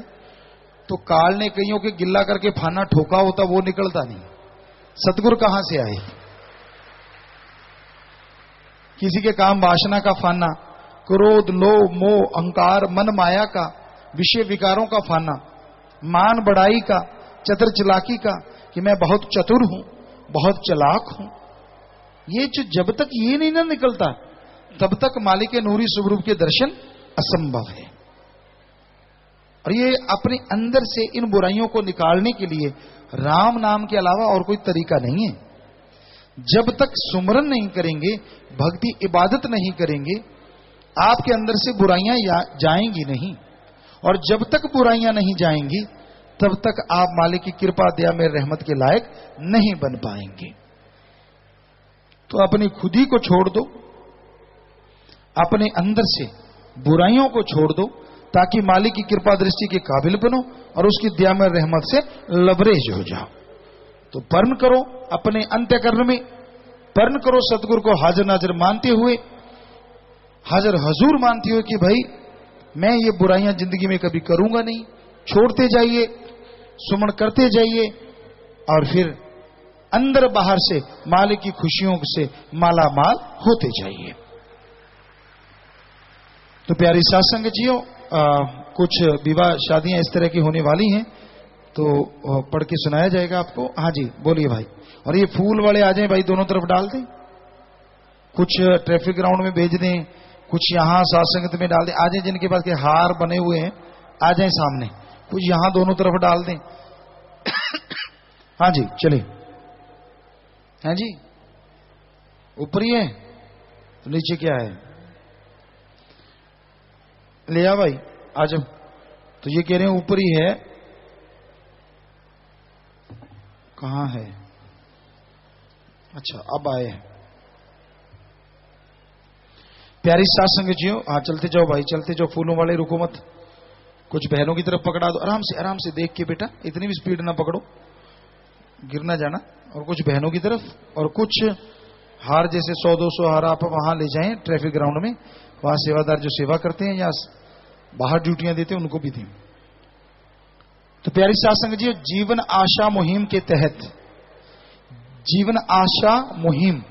तो काल ने कईयों के गिल्ला करके फाना ठोका होता, वो निकलता नहीं। सतगुरु कहां से आए। किसी के काम वासना का फाना, क्रोध लोभ मोह अहंकार मन माया का, विषय विकारों का फाना, मान बढ़ाई का, चतुर चलाकी का, कि मैं बहुत चतुर हूं, बहुत चालाक हूं। ये जो जब तक ये नहीं ना निकलता, तब तक मालिक के नूरी स्वरूप के दर्शन असंभव है। और ये अपने अंदर से इन बुराइयों को निकालने के लिए राम नाम के अलावा और कोई तरीका नहीं है। जब तक सुमरन नहीं करेंगे, भक्ति इबादत नहीं करेंगे, आपके अंदर से बुराइयां जाएंगी नहीं। और जब तक बुराइयां नहीं जाएंगी, तब तक आप मालिक की कृपा दया में रहमत के लायक नहीं बन पाएंगे। तो अपनी खुदी को छोड़ दो, अपने अंदर से बुराइयों को छोड़ दो, ताकि मालिक की कृपा दृष्टि के काबिल बनो और उसकी दया में रहमत से लबरेज हो जाओ। तो पर्ण करो अपने अंत्यकरण में, पर्ण करो सतगुरु को हाजिर नाजिर मानते हुए, हाजिर हजूर मानते हुए कि भाई मैं ये बुराइयां जिंदगी में कभी करूंगा नहीं। छोड़ते जाइए, सुमन करते जाइए, और फिर अंदर बाहर से मालिक की खुशियों से माला माल होते जाइए। तो प्यारी साथ संगत जियो, कुछ विवाह शादियां इस तरह की होने वाली हैं, तो पढ़ के सुनाया जाएगा आपको। हाँ जी बोलिए भाई। और ये फूल वाले आ जाएं भाई, दोनों तरफ डाल दें, कुछ ट्रैफिक ग्राउंड में भेज दें, कुछ यहां साथ संगत में डाल दें। आ जाए जिनके पास के हार बने हुए हैं, आ जाए सामने, कुछ यहां दोनों तरफ डाल दें। हाँ जी चलिए। हाँ जी ऊपर ही है तो नीचे क्या है, ले आ भाई आ जाओ। तो ये कह रहे हैं ऊपर ही है, कहां है, अच्छा अब आए हैं। प्यारी साथ संगत जियो, हाँ चलते जाओ भाई, चलते जाओ। फूलों वाले रुको मत, कुछ बहनों की तरफ पकड़ा दो, आराम से देख के बेटा, इतनी भी स्पीड ना पकड़ो, गिर ना जाना। और कुछ बहनों की तरफ, और कुछ हार जैसे 100-200 हार आप वहां ले जाएं ट्रैफिक ग्राउंड में, वहां सेवादार जो सेवा करते हैं या बाहर ड्यूटियां देते हैं उनको भी दें। तो प्यारी साथ संगत जी, जीवन आशा मुहिम के तहत, जीवन आशा मुहिम,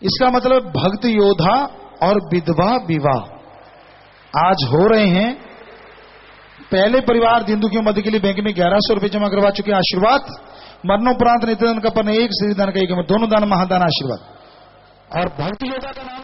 इसका मतलब भक्त योद्धा और विधवा विवाह आज हो रहे हैं। पहले परिवार दिन दुखियों मध्य के लिए बैंक में 1100 रुपए जमा करवा चुके हैं। आशीर्वाद मरणोपरांत नित्यदान का पन एक, श्री दान का एक, दोनों दान महादान आशीर्वाद। और भक्त योद्धा का नाम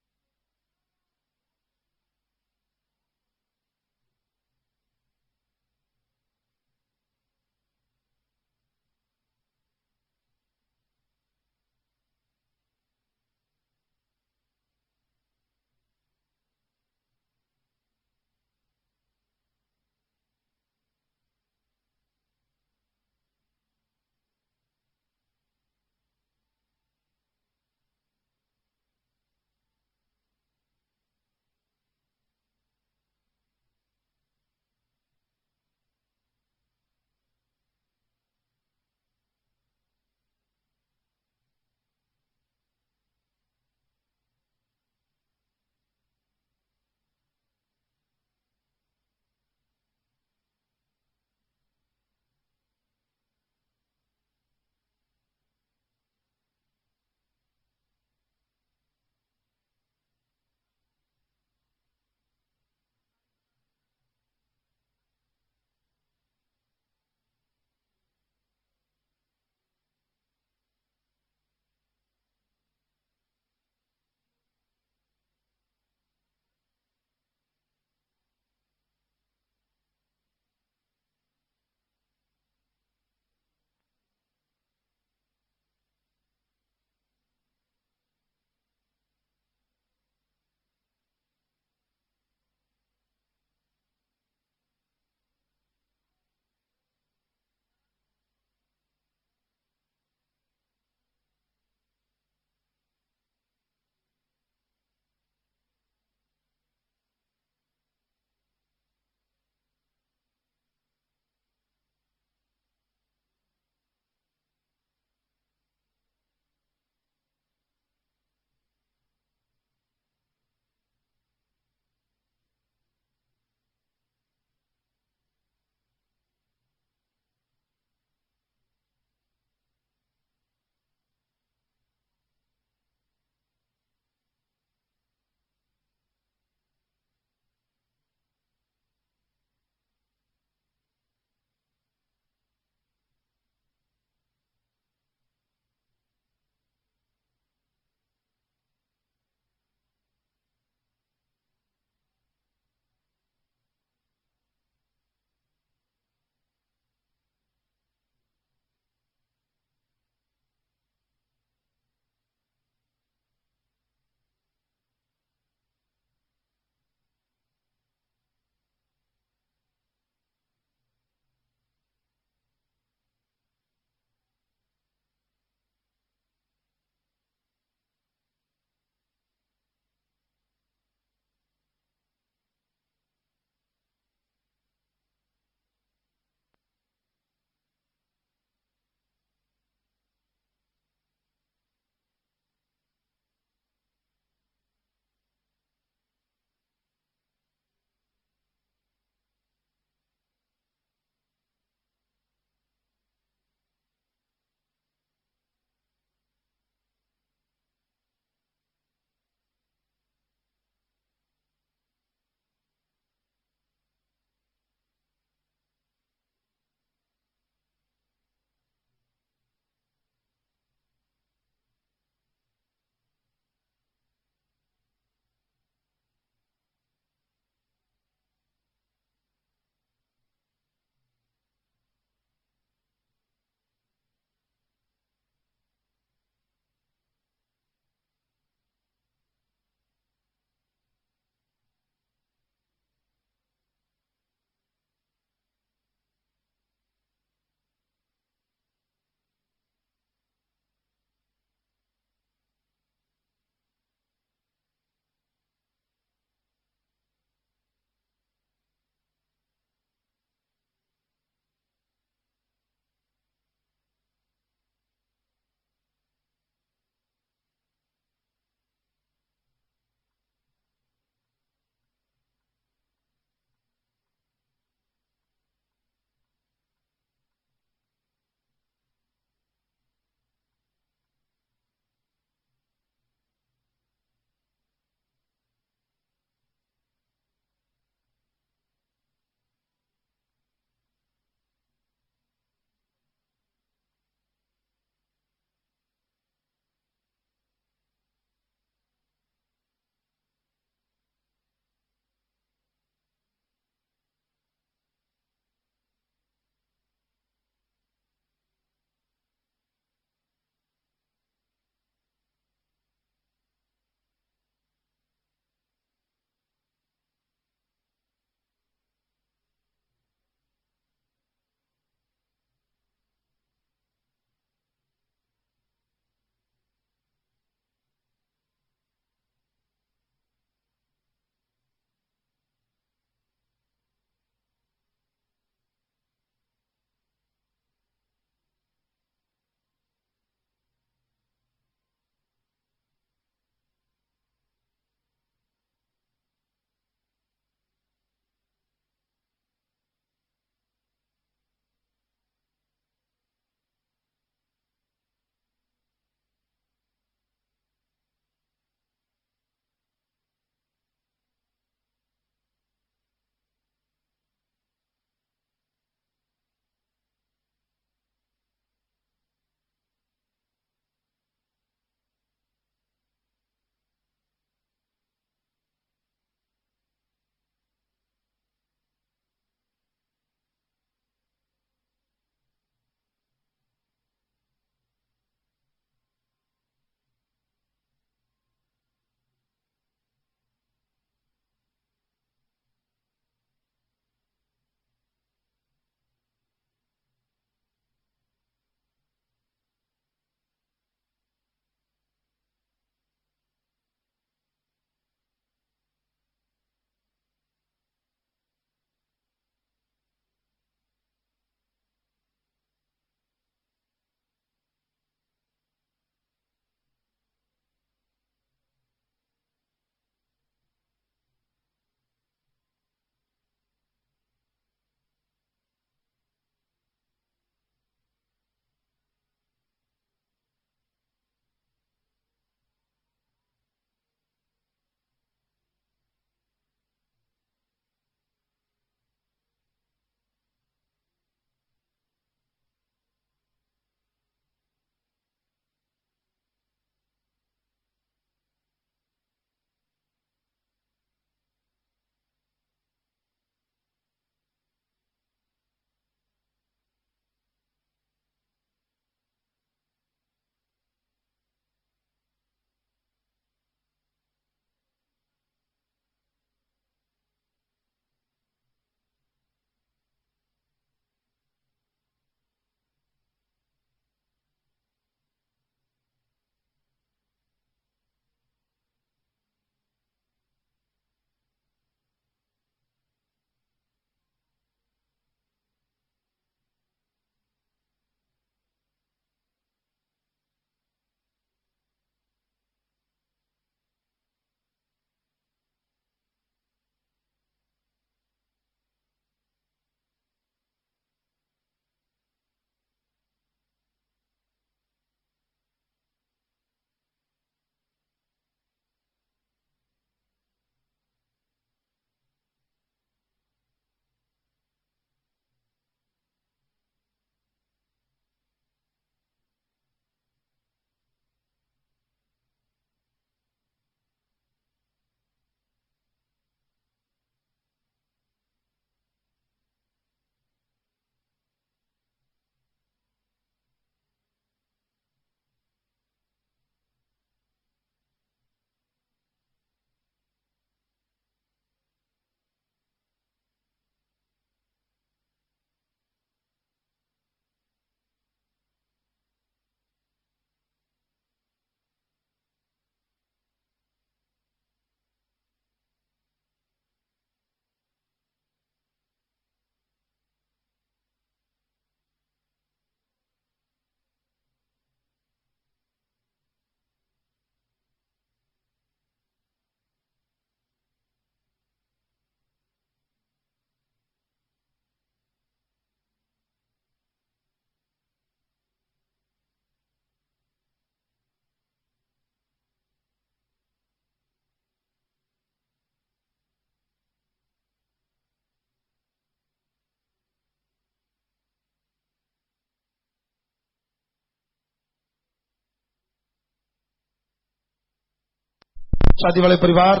शादी वाले परिवार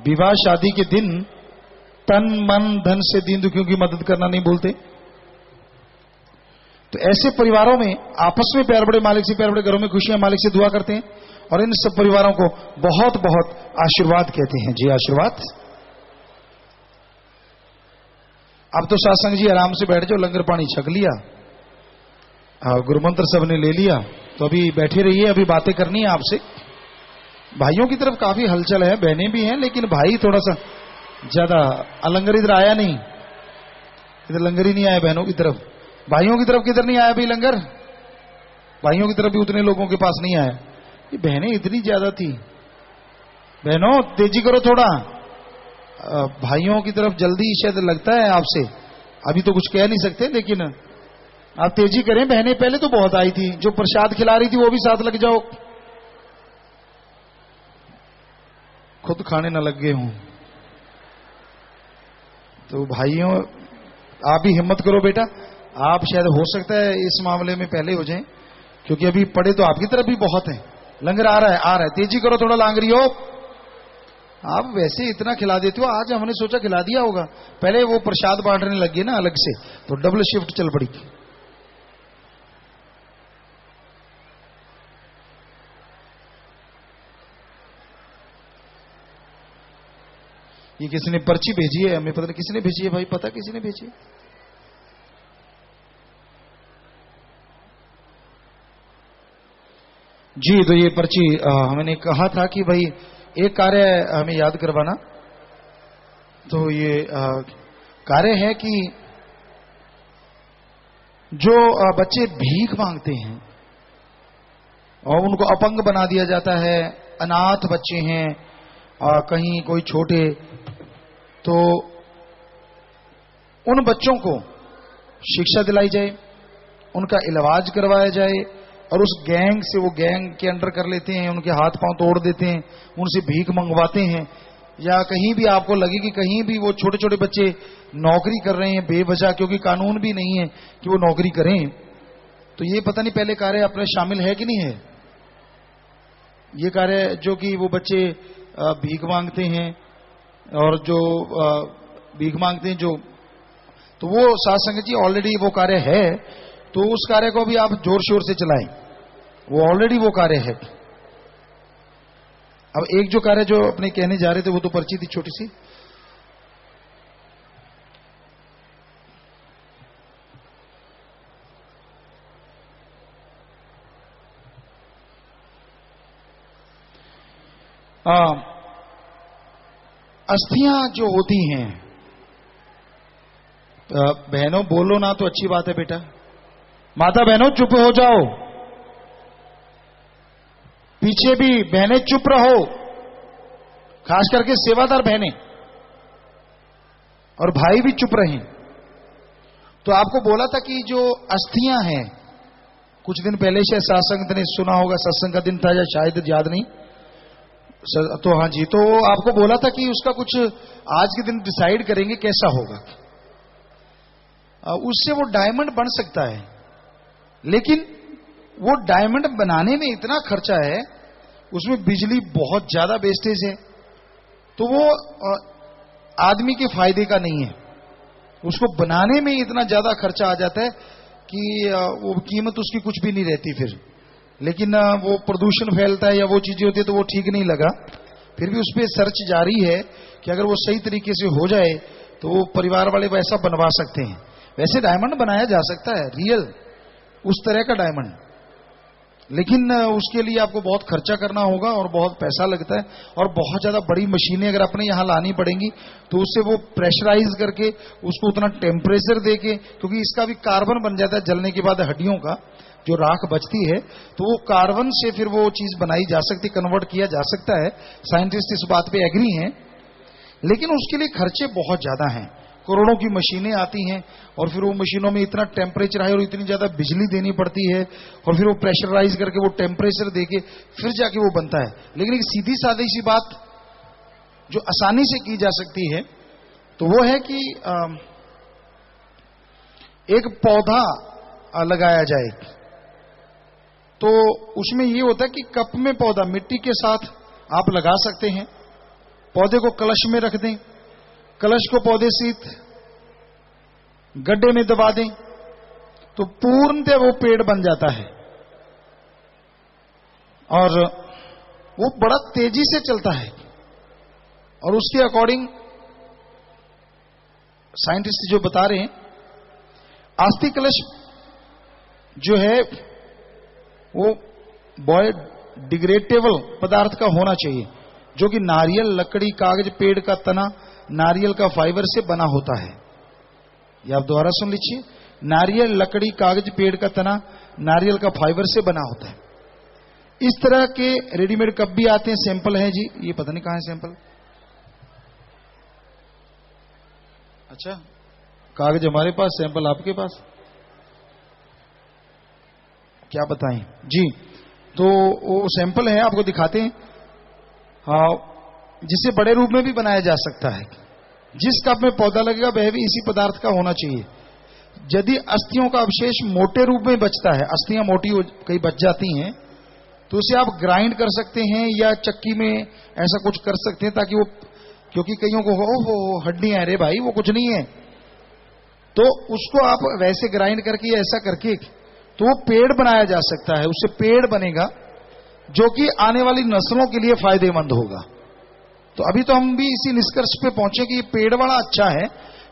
विवाह शादी के दिन तन मन धन से दीन दुखियों की मदद करना नहीं भूलते। तो ऐसे परिवारों में आपस में प्यार बड़े मालिक से, प्यार बड़े घरों में खुशियां मालिक से दुआ करते हैं और इन सब परिवारों को बहुत बहुत आशीर्वाद कहते हैं। जी आशीर्वाद। अब तो सत्संग जी आराम से बैठ जाओ, लंगर पानी छक लिया, गुरु मंत्र सबने ले लिया, तो अभी बैठे रहिए, अभी बातें करनी है आपसे। भाइयों की तरफ काफी हलचल है, बहनें भी हैं, लेकिन भाई थोड़ा सा ज्यादा। लंगर इधर आया नहीं, इधर लंगर ही नहीं आया बहनों की तरफ। भाइयों की तरफ किधर नहीं आया भाई लंगर? भाइयों की तरफ भी उतने लोगों के पास नहीं आया। ये बहनें इतनी ज्यादा थी। बहनों तेजी करो थोड़ा, भाइयों की तरफ जल्दी शायद लगता है आपसे। अभी तो कुछ कह नहीं सकते, लेकिन आप तेजी करें। बहनें पहले तो बहुत आई थी, जो प्रसाद खिला रही थी वो भी साथ लग जाओ, खुद खाने न लग गए हों। तो भाइयों आप भी हिम्मत करो बेटा, आप शायद हो सकता है इस मामले में पहले हो जाएं, क्योंकि अभी पड़े तो आपकी तरफ भी बहुत है। लंगर आ रहा है, आ रहा है, तेजी करो थोड़ा लांगरियो। आप वैसे इतना खिला देते हो, आज हमने सोचा खिला दिया होगा। पहले वो प्रसाद बांटने लग गए ना अलग से, तो डबल शिफ्ट चल पड़ी। ये किसी ने पर्ची भेजी है, हमें पता नहीं किसने भेजी है भाई, पता किसी ने भेजी है? जी तो ये पर्ची हमने कहा था कि भाई एक कार्य हमें याद करवाना। तो ये कार्य है कि जो बच्चे भीख मांगते हैं और उनको अपंग बना दिया जाता है, अनाथ बच्चे हैं, कहीं कोई छोटे, तो उन बच्चों को शिक्षा दिलाई जाए, उनका इलाज करवाया जाए। और उस गैंग से, वो गैंग के अंडर कर लेते हैं, उनके हाथ पांव तोड़ देते हैं, उनसे भीख मंगवाते हैं। या कहीं भी आपको लगे कि कहीं भी वो छोटे छोटे बच्चे नौकरी कर रहे हैं बेवजह, क्योंकि कानून भी नहीं है कि वो नौकरी करें, तो ये पता नहीं पहले कार्य अपने शामिल है कि नहीं है। ये कार्य जो कि वो बच्चे भीख मांगते हैं, और जो भीख मांगते हैं जो, तो वो साथ संगत जी ऑलरेडी वो कार्य है, तो उस कार्य को भी आप जोर शोर से चलाएं, वो ऑलरेडी वो कार्य है। अब एक जो कार्य जो अपने कहने जा रहे थे, वो तो पर्ची थी छोटी सी। अस्थियां जो होती हैं, बहनों बोलो ना तो अच्छी बात है बेटा, माता बहनों चुप हो जाओ, पीछे भी बहनें चुप रहो, खास करके सेवादार बहनें, और भाई भी चुप रहें। तो आपको बोला था कि जो अस्थियां हैं, कुछ दिन पहले से सत्संग ने सुना होगा, सत्संग का दिन था या शायद याद नहीं, तो हाँ जी, तो आपको बोला था कि उसका कुछ आज के दिन डिसाइड करेंगे कैसा होगा। उससे वो डायमंड बन सकता है, लेकिन वो डायमंड बनाने में इतना खर्चा है, उसमें बिजली बहुत ज्यादा वेस्टेज है, तो वो आदमी के फायदे का नहीं है। उसको बनाने में इतना ज्यादा खर्चा आ जाता है कि वो कीमत उसकी कुछ भी नहीं रहती फिर। लेकिन वो प्रदूषण फैलता है या वो चीजें होती है, तो वो ठीक नहीं लगा। फिर भी उस पर सर्च जारी है कि अगर वो सही तरीके से हो जाए तो वो परिवार वाले वैसा बनवा सकते हैं। वैसे डायमंड बनाया जा सकता है, रियल उस तरह का डायमंड, लेकिन उसके लिए आपको बहुत खर्चा करना होगा और बहुत पैसा लगता है, और बहुत ज्यादा बड़ी मशीनें अगर अपने यहां लानी पड़ेंगी, तो उससे वो प्रेशराइज करके उसको उतना टेम्परेचर देके, क्योंकि इसका भी कार्बन बन जाता है जलने के बाद, हड्डियों का जो राख बचती है, तो वो कार्बन से फिर वो चीज बनाई जा सकती, कन्वर्ट किया जा सकता है। साइंटिस्ट इस बात पे एग्री हैं, लेकिन उसके लिए खर्चे बहुत ज्यादा हैं। करोड़ों की मशीनें आती हैं, और फिर वो मशीनों में इतना टेम्परेचर है और इतनी ज्यादा बिजली देनी पड़ती है, और फिर वो प्रेशराइज करके वो टेम्परेचर देके फिर जाके वो बनता है। लेकिन एक सीधी सादी सी बात जो आसानी से की जा सकती है, तो वो है कि एक पौधा लगाया जाए। तो उसमें ये होता है कि कप में पौधा मिट्टी के साथ आप लगा सकते हैं। पौधे को कलश में रख दें, कलश को पौधे सहित गड्ढे में दबा दें तो पूर्णतः वो पेड़ बन जाता है और वो बड़ा तेजी से चलता है। और उसके अकॉर्डिंग साइंटिस्ट जो बता रहे हैं, अस्थि कलश जो है वो बायोडिग्रेडेबल पदार्थ का होना चाहिए, जो कि नारियल, लकड़ी, कागज, पेड़ का तना, नारियल का फाइबर से बना होता है। ये आप दोबारा सुन लीजिए, नारियल, लकड़ी, कागज, पेड़ का तना, नारियल का फाइबर से बना होता है। इस तरह के रेडीमेड कप भी आते हैं, सैंपल है जी, ये पता नहीं कहां है सैंपल। अच्छा, कागज हमारे पास, सैंपल आपके पास, क्या बताएं जी। तो वो सैंपल है, आपको दिखाते हैं। हाँ, जिसे बड़े रूप में भी बनाया जा सकता है। जिस कप में पौधा लगेगा वह भी इसी पदार्थ का होना चाहिए। यदि अस्थियों का अवशेष मोटे रूप में बचता है, अस्थियां मोटी कई बच जाती हैं, तो उसे आप ग्राइंड कर सकते हैं या चक्की में ऐसा कुछ कर सकते हैं ताकि वो, क्योंकि कईयों को हो हड्डियां हैं, अरे भाई वो कुछ नहीं है, तो उसको आप वैसे ग्राइंड करके ऐसा करके तो वो पेड़ बनाया जा सकता है। उससे पेड़ बनेगा जो कि आने वाली नस्लों के लिए फायदेमंद होगा। तो अभी तो हम भी इसी निष्कर्ष पे पहुंचे कि ये पेड़ बड़ा अच्छा है,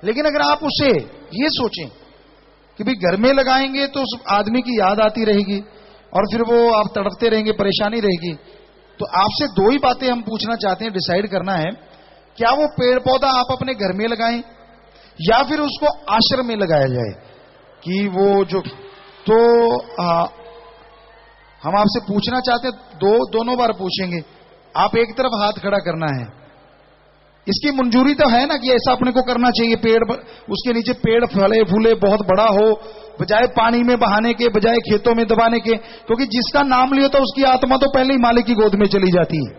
लेकिन अगर आप उसे ये सोचें कि भाई घर में लगाएंगे तो उस आदमी की याद आती रहेगी और फिर वो आप तड़पते रहेंगे, परेशानी रहेगी। तो आपसे दो ही बातें हम पूछना चाहते हैं, डिसाइड करना है, क्या वो पेड़ पौधा आप अपने घर में लगाएं या फिर उसको आश्रम में लगाया जाए। कि वो जो, तो हम आपसे पूछना चाहते हैं, दोनों बार पूछेंगे। आप एक तरफ हाथ खड़ा करना है, इसकी मंजूरी तो है ना कि ऐसा अपने को करना चाहिए। पेड़, उसके नीचे पेड़ फले फूले, बहुत बड़ा हो, बजाय पानी में बहाने के, बजाय खेतों में दबाने के, क्योंकि जिसका नाम लिया तो उसकी आत्मा तो पहले ही मालिक की गोद में चली जाती है।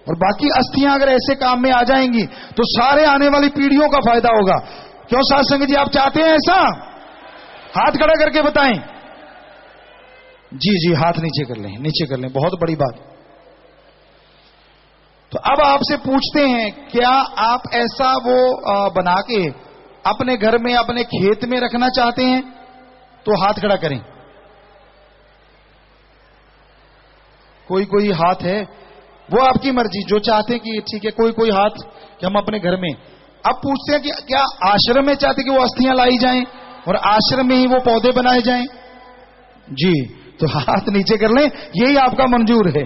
और बाकी अस्थियां अगर ऐसे काम में आ जाएंगी तो सारे आने वाली पीढ़ियों का फायदा होगा। क्यों साध संगत जी, आप चाहते हैं ऐसा? हाथ खड़ा करके बताएं। जी जी, हाथ नीचे कर लें, नीचे कर लें, बहुत बड़ी बात। तो अब आपसे पूछते हैं, क्या आप ऐसा वो बना के अपने घर में, अपने खेत में रखना चाहते हैं? तो हाथ खड़ा करें। कोई कोई हाथ है, वो आपकी मर्जी, जो चाहते हैं कि ठीक है। कोई कोई हाथ कि हम अपने घर में। अब पूछते हैं कि क्या आश्रम में चाहते कि वो अस्थियां लाई जाएं और आश्रम में ही वो पौधे बनाए जाएं? जी, तो हाथ नीचे कर लें, यही आपका मंजूर है।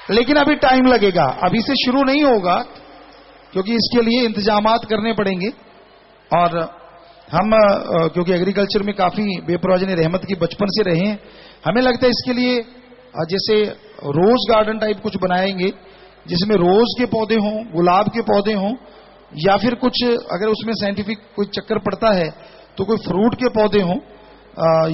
लेकिन अभी टाइम लगेगा, अभी से शुरू नहीं होगा, क्योंकि इसके लिए इंतजामात करने पड़ेंगे। और हम क्योंकि एग्रीकल्चर में काफी बेपरवाह रहमत की बचपन से रहे हैं, हमें लगता है इसके लिए जैसे रोज गार्डन टाइप कुछ बनाएंगे, जिसमें रोज के पौधे हों, गुलाब के पौधे हों, या फिर कुछ अगर उसमें साइंटिफिक कोई चक्कर पड़ता है तो कोई फ्रूट के पौधे हों,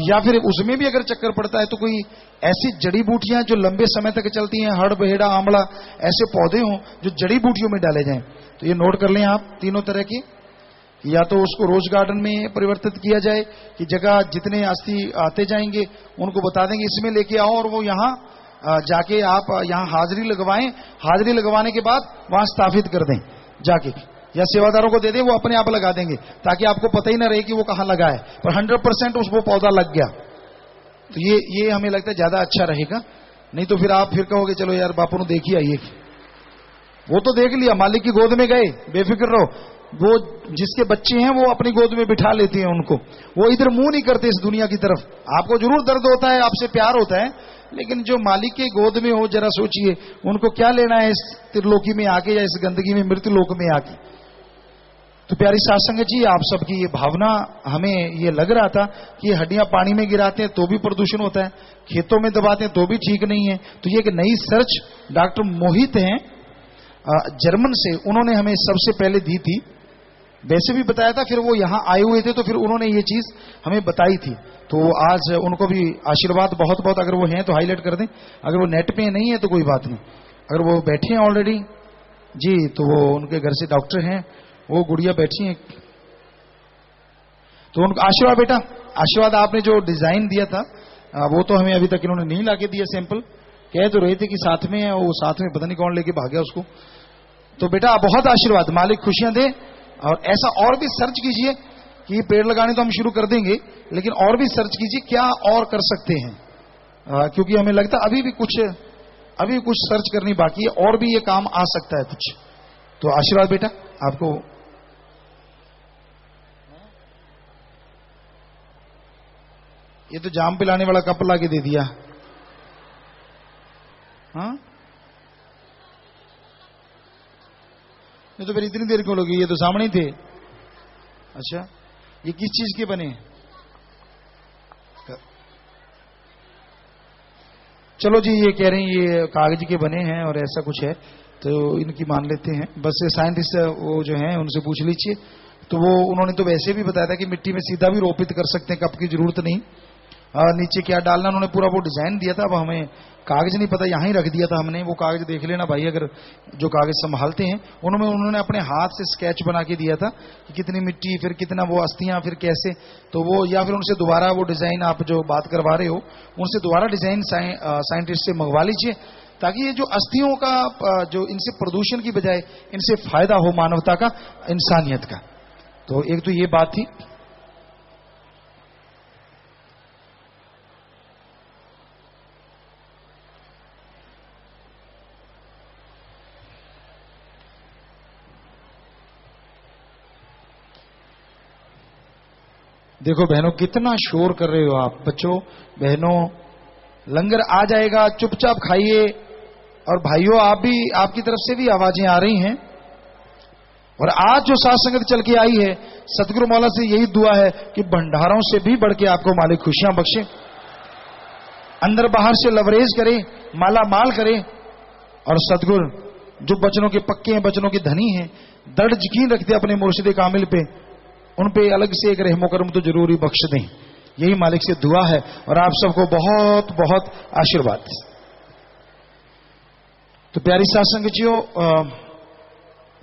या फिर उसमें भी अगर चक्कर पड़ता है तो कोई ऐसी जड़ी बूटियां जो लंबे समय तक चलती हैं, हड़ बहेड़ा आंवला, ऐसे पौधे हों जो जड़ी बूटियों में डाले जाएं। तो ये नोट कर लें आप, तीनों तरह की। या तो उसको रोज गार्डन में परिवर्तित किया जाए कि जगह जितने अस्थि आते जाएंगे उनको बता देंगे इसमें लेके आओ, और वो यहाँ जाके आप यहाँ हाजिरी लगवाएं। हाजिरी लगवाने के बाद वहां स्थापित कर दें जाके, या सेवादारों को दे दें, वो अपने आप लगा देंगे, ताकि आपको पता ही ना रहे कि वो कहां लगा है, पर 100% उसको पौधा लग गया। तो ये हमें लगता है ज्यादा अच्छा रहेगा। नहीं तो फिर आप फिर कहोगे चलो यार बापू ने देखी आइए, वो तो देख लिया, मालिक की गोद में गए, बेफिक्र रहो। वो जिसके बच्चे हैं वो अपनी गोद में बिठा लेते हैं उनको, वो इधर मुंह नहीं करते इस दुनिया की तरफ। आपको जरूर दर्द होता है, आपसे प्यार होता है, लेकिन जो मालिक के गोद में हो, जरा सोचिए उनको क्या लेना है इस त्रिलोकी में आके या इस गंदगी में, मृत्यु लोक में आके। तो प्यारी साध संगत जी, आप सबकी ये भावना, हमें ये लग रहा था कि ये हड्डियां पानी में गिराते हैं तो भी प्रदूषण होता है, खेतों में दबाते हैं तो भी ठीक नहीं है। तो ये एक नई सर्च डॉक्टर मोहित हैं जर्मन से, उन्होंने हमें सबसे पहले दी थी। वैसे भी बताया था, फिर वो यहाँ आए हुए थे तो फिर उन्होंने ये चीज हमें बताई थी। तो आज उनको भी आशीर्वाद बहुत बहुत, अगर वो हैं तो हाईलाइट कर दें, अगर वो नेट पे नहीं है तो कोई बात नहीं, अगर वो बैठे हैं ऑलरेडी जी, तो वो उनके घर से डॉक्टर हैं, वो गुड़िया बैठी हैं, तो उनको आशीर्वाद। बेटा आशीर्वाद, आपने जो डिजाइन दिया था वो तो हमें अभी तक इन्होंने नहीं लाके दिया सैंपल, कह तो रहे थे कि साथ में है, वो साथ में पता नहीं कौन लेके भाग गया उसको। तो बेटा बहुत आशीर्वाद, मालिक खुशियां दे। और ऐसा और भी सर्च कीजिए कि पेड़ लगाने तो हम शुरू कर देंगे, लेकिन और भी सर्च कीजिए क्या और कर सकते हैं, क्योंकि हमें लगता है अभी भी कुछ सर्च करनी बाकी है, और भी ये काम आ सकता है कुछ। तो आशीर्वाद बेटा आपको। ये तो जाम पिलाने वाला कप ला के दे दिया। हाँ, ये तो फिर इतनी देर क्यों लगी, ये तो सामने ही थे। अच्छा, ये किस चीज के बने? चलो जी, ये कह रहे हैं ये कागज के बने हैं और ऐसा कुछ है, तो इनकी मान लेते हैं। बस साइंटिस्ट वो जो हैं उनसे पूछ लीजिए। तो वो उन्होंने तो वैसे भी बताया था कि मिट्टी में सीधा भी रोपित कर सकते हैं, कप की जरूरत नहीं। नीचे क्या डालना, उन्होंने पूरा वो डिजाइन दिया था। अब हमें कागज नहीं पता, यहां ही रख दिया था हमने। वो कागज देख लेना भाई, अगर जो कागज संभालते हैं, उन्होंने अपने हाथ से स्केच बना के दिया था कि कितनी मिट्टी, फिर कितना वो अस्थियां, फिर कैसे। तो वो या फिर उनसे दोबारा वो डिजाइन, आप जो बात करवा रहे हो उनसे दोबारा डिजाइन साइंटिस्ट से मंगवा लीजिए, ताकि ये जो अस्थियों का जो इनसे प्रदूषण की बजाय इनसे फायदा हो मानवता का, इंसानियत का। तो एक तो ये बात थी। देखो बहनों, कितना शोर कर रहे हो आप। बच्चों बहनों, लंगर आ जाएगा, चुपचाप खाइए। और भाइयों, आप भी, आपकी तरफ से भी आवाजें आ रही हैं। और आज जो साथ संगत चल के आई है, सतगुरु मौला से यही दुआ है कि भंडारों से भी बढ़ के आपको मालिक खुशियां बख्शे, अंदर बाहर से लवरेज करे, माला माल करे। और सतगुरु जो बचनों के पक्के हैं, बचनों के धनी हैं, दृढ़ यकीन रखते अपने मुर्शिद कामिल पे, उन पे अलग से एक रहमो करम तो जरूर ही बख्श दें। यही मालिक से दुआ है। और आप सबको बहुत बहुत आशीर्वाद। तो प्यारी साथ संगतियों,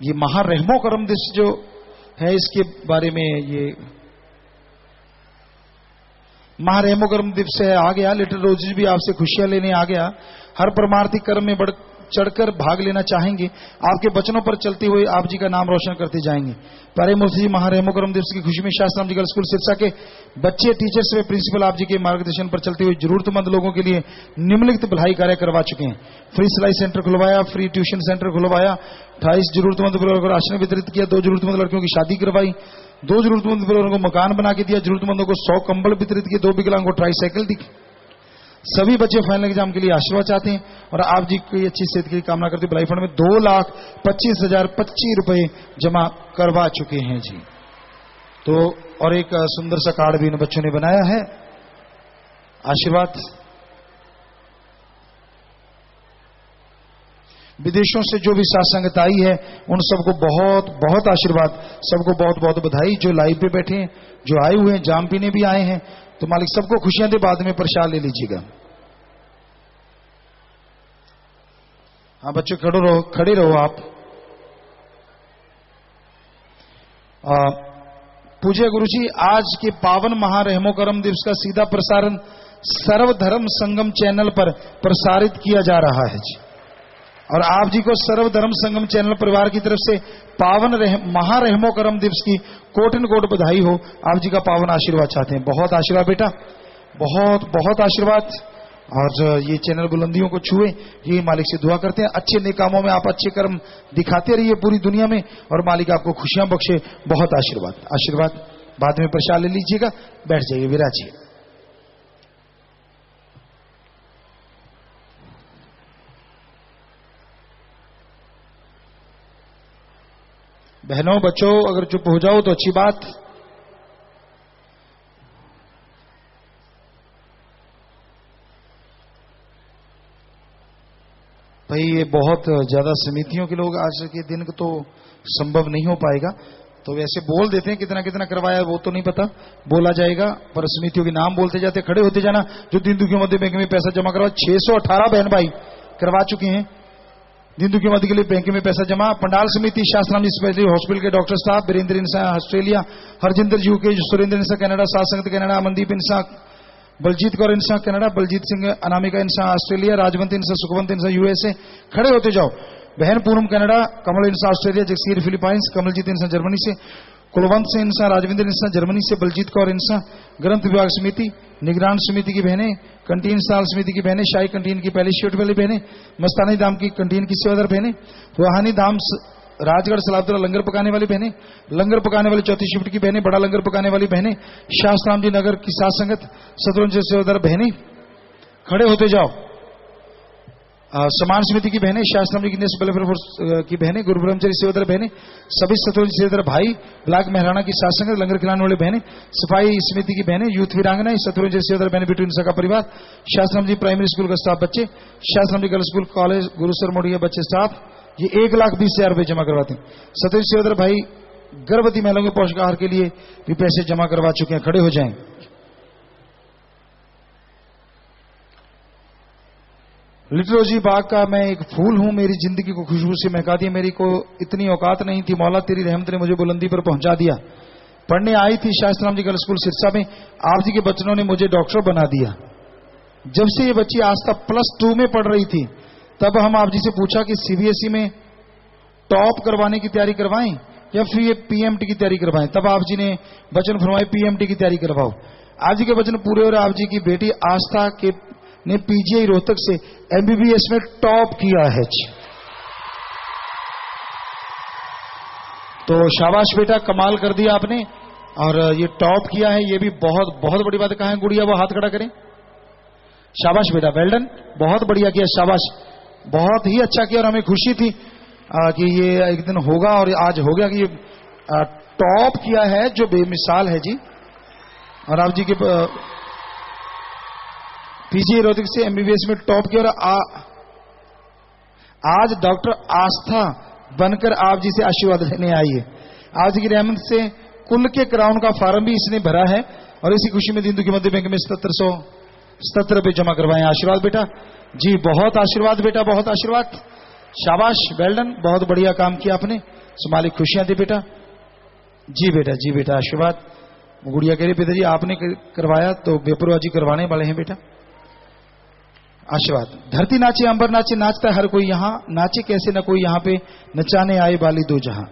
ये महारहमो करम दिवस जो है, इसके बारे में ये महारहमो करम दिवस है, आ गया। लिटिल रोजेज भी आपसे खुशियां लेने आ गया। हर परमार्थी कर्म में बढ़ चढ़कर भाग लेना चाहेंगे। आपके वचनों पर चलते हुए आप जी का नाम रोशन करते जाएंगे। प्यारे मूर्ति जी, महारहमो करम दिवस की खुशी में शास्त्राम जी गर्ल्स स्कूल सिरसा के बच्चे, टीचर्स व प्रिंसिपल आप जी के मार्गदर्शन पर चलते हुए जरूरतमंद लोगों के लिए निम्नलिखित भलाई कार्य करवा चुके हैं। फ्री सिलाई सेंटर खुलवाया, फ्री ट्यूशन सेंटर खुलवाया, 28 जरूरतमंद परिवारों को राशन वितरित किया, 2 जरूरतमंद लड़कियों की शादी करवाई, 2 जरूरतमंद परिवारों को मकान बना के दिया, जरूरतमंदों को 100 कंबल वितरित किए, 2 विकलांगों को ट्राईसाइकिल दी। सभी बच्चे फाइनल एग्जाम के लिए आशीर्वाद चाहते हैं और आप जी की अच्छी सेहत की कामना करते हुए भलाई फंड में 2,25,025 रुपए जमा करवा चुके हैं जी। तो और एक सुंदर सा कार्ड भी इन बच्चों ने बनाया है। आशीर्वाद। विदेशों से जो भी सत्संगत आई है उन सबको बहुत बहुत आशीर्वाद, सबको बहुत बहुत बधाई। जो लाइव पे बैठे हैं, जो आए हुए हैं, जाम पीने भी आए हैं, तो मालिक सबको खुशियां दे। बाद में प्रसाद ले लीजिएगा। हाँ बच्चों, खड़े रहो आप। पूज्य गुरुजी, आज के पावन महारहमो करम दिवस का सीधा प्रसारण सर्वधर्म संगम चैनल पर प्रसारित किया जा रहा है जी। और आप जी को सर्वधर्म संगम चैनल परिवार की तरफ से पावन महारहमो करम दिवस की कोटन कोट बधाई हो। आप जी का पावन आशीर्वाद चाहते हैं। बहुत आशीर्वाद बेटा, बहुत बहुत आशीर्वाद। और ये चैनल बुलंदियों को छुए, ये मालिक से दुआ करते हैं। अच्छे नेक कामों में आप अच्छे कर्म दिखाते रहिए पूरी दुनिया में, और मालिक आपको खुशियां बख्शे। बहुत आशीर्वाद। आशीर्वाद। बाद में प्रसाद ले लीजिएगा, बैठ जाइए, विराजिए। बहनों बच्चों, अगर चुप हो जाओ तो अच्छी बात। भाई ये बहुत ज्यादा समितियों के लोग आज के दिन को तो संभव नहीं हो पाएगा, तो वैसे बोल देते हैं कितना कितना करवाया वो तो नहीं पता, बोला जाएगा, पर समितियों के नाम बोलते जाते, खड़े होते जाना। जो दीन दुखियों मध्य बैंक में पैसा जमा करवा, 618 बहन भाई करवा चुके हैं दीन दुखियों मध्य के लिए बैंक में पैसा जमा। पंडाल समिति शास्त्राम जी स्पेशलिटी हॉस्पिटल के डॉक्टर साहब, वीरेंद्र इंसा ऑस्ट्रेलिया, हरजिंदर जी के, सुरेंद्र इंसा कनाडा, सात संगत कनाडा, मनदीप इंसा बलजीत कौर इंसान कनाडा, बलजीत सिंह अनामिका इंसान ऑस्ट्रेलिया, राजवंत इंसान सुखवंत इंसान यूएसए। खड़े होते जाओ। बहन पूनम कनाडा, कमल इंसान ऑस्ट्रेलिया, जगसीर फिलीपाइंस, कमलजीत इंसान जर्मनी से, कुलवंत से इंसान, राजविंदर इंसान जर्मनी से, बलजीत कौर इंसान ग्रंथ विभाग समिति, निगरान समिति की बहनें, कंटीन साल समिति की बहनें, शाही कंटीन की पहली शिफ्ट वाली बहनें, मस्तानी धाम की कंटीन की सेवादार बहनें, रूहानी धाम राजगढ़ सलाबतुल्ला लंगर पकाने वाली बहनें, लंगर पकाने वाली चौथी शिफ्ट की बहनें, बड़ा लंगर पकाने वाली बहनें, शास्त्राम जी नगर की सात संगत सतरंज सेवादार बहनें। खड़े होते जाओ। समान समिति की बहनें, शास्त्राम जी वेलफेयर फोर्स की बहनें, गुरु ब्रह्मचरी सेवादार बहनें, सभी सतरंज सेवादार भाई, ब्लॉक मेहराना की सात संगत लंगर खिलाने वाले बहनें, सफाई समिति की बहनें, यूथ वीरांगना, सतरंज सेवादार बहनें, बिटू इंसा का परिवार, शास्त्राम जी प्राइमरी स्कूल का स्टाफ बच्चे, शास्त्राम जी गर्ल्स स्कूल कॉलेज गुरुसर मोड़िया बच्चे स्टाफ, ये 1,20,000 रुपए जमा करवाते हैं। सतरंज सेवादार भाई गर्भवती महिलाओं के पोषाहार के लिए भी पैसे जमा करवा चुके हैं। खड़े हो जाएं। लिटरोजी बाग का मैं एक फूल हूं, मेरी जिंदगी को खुशबू से महका दिया, मेरी को इतनी औकात नहीं थी, मौला तेरी रहमत ने मुझे बुलंदी पर पहुंचा दिया। पढ़ने आई थी शास्त्राम जी गर्ल्स स्कूल सिरसा में, आप जी के बच्चों ने मुझे डॉक्टर बना दिया। जब से ये बच्ची आस्था +2 में पढ़ रही थी, तब हम आप जी से पूछा कि सीबीएसई में टॉप करवाने की तैयारी करवाएं या फिर ये पीएमटी की तैयारी करवाएं। तब आप जी ने वचन फरमाए पीएमटी की तैयारी करवाओ। आप जी के वचन पूरे और आप जी की बेटी आस्था के ने पीजीआई रोहतक से एमबीबीएस में टॉप किया है। तो शाबाश बेटा, कमाल कर दिया आपने, और ये टॉप किया है, ये भी बहुत बहुत बड़ी बात। कहां है गुड़िया, वो हाथ खड़ा करें। शाबाश बेटा, वेल डन, बहुत बढ़िया किया, शाबाश, बहुत ही अच्छा किया। और हमें खुशी थी कि ये एक दिन होगा, और आज हो गया कि ये टॉप किया है, जो बेमिसाल है जी। और आप जी के पीजीआई रोहतक से एमबीबीएस में टॉप किया, और आज डॉक्टर आस्था बनकर आप जी से आशीर्वाद लेने आई है। आज की रहमत से कुल के क्राउन का फार्म भी इसने भरा है, और इसी खुशी में दीन की मध्य बैंक में 7777 रुपए जमा करवाए। आशीर्वाद बेटा जी, बहुत आशीर्वाद बेटा, बहुत आशीर्वाद, शाबाश, वेल डन, बहुत बढ़िया काम किया आपने। मालिक खुशियां दे बेटा। जी बेटा, जी बेटा, आशीर्वाद। गुड़िया कह रही पिताजी आपने करवाया तो बेपरवाजी करवाने वाले हैं बेटा, आशीर्वाद। धरती नाचे अंबर नाचे, नाचता हर कोई यहाँ, नाचे कैसे न कोई यहाँ पे, नचाने आए वाली दो जहां।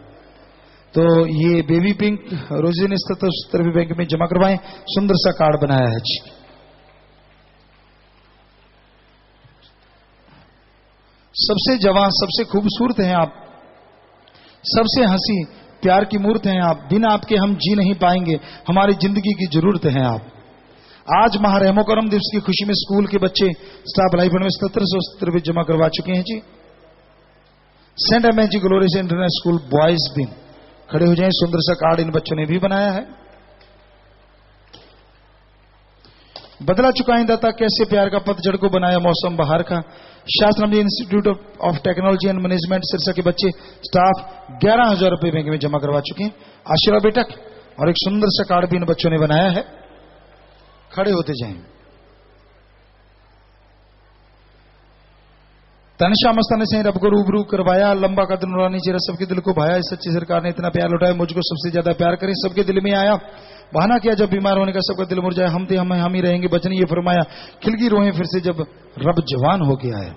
तो ये बेबी पिंक रोजी ने 77 रुपए बैंक में जमा करवाए, सुंदर सा कार्ड बनाया है जी। सबसे जवान, सबसे खूबसूरत हैं आप, सबसे हंसी प्यार की मूर्त हैं आप, बिना आपके हम जी नहीं पाएंगे, हमारी जिंदगी की जरूरत है आप। आज महारहमो करम दिवस की खुशी में स्कूल के बच्चे स्टाफ लाइफ फंड में 7770 रुपए जमा करवा चुके हैं जी। Saint MH glorious international school boys दिन, खड़े हो जाएं। सुंदर सा कार्ड इन बच्चों ने भी बनाया है। बदला चुका दाता कैसे प्यार का पतझड़ को बनाया मौसम बहार का। Shastram ji institute of technology and management Sirsa के बच्चे स्टाफ 11,000 रुपए बैंक में जमा करवा चुके हैं। आशीर्वाद बेटा, और एक सुंदर सा कार्ड भी इन बच्चों ने बनाया है। खड़े होते जाएं। तनशा मस्ताने से रब को रूबरू करवाया, लंबा कद नूरानी चेहरा सबके दिल को भाया। इस सच्ची सरकार ने इतना प्यार लौटाया, मुझको सबसे ज्यादा प्यार करे, सबके दिल में आया। बहाना किया जब बीमार होने का सबका दिल मुरझाया, हम थे हम ही रहेंगे, बचन ये फरमाया, खिलगी रोएं फिर से जब रब जवान हो गया है।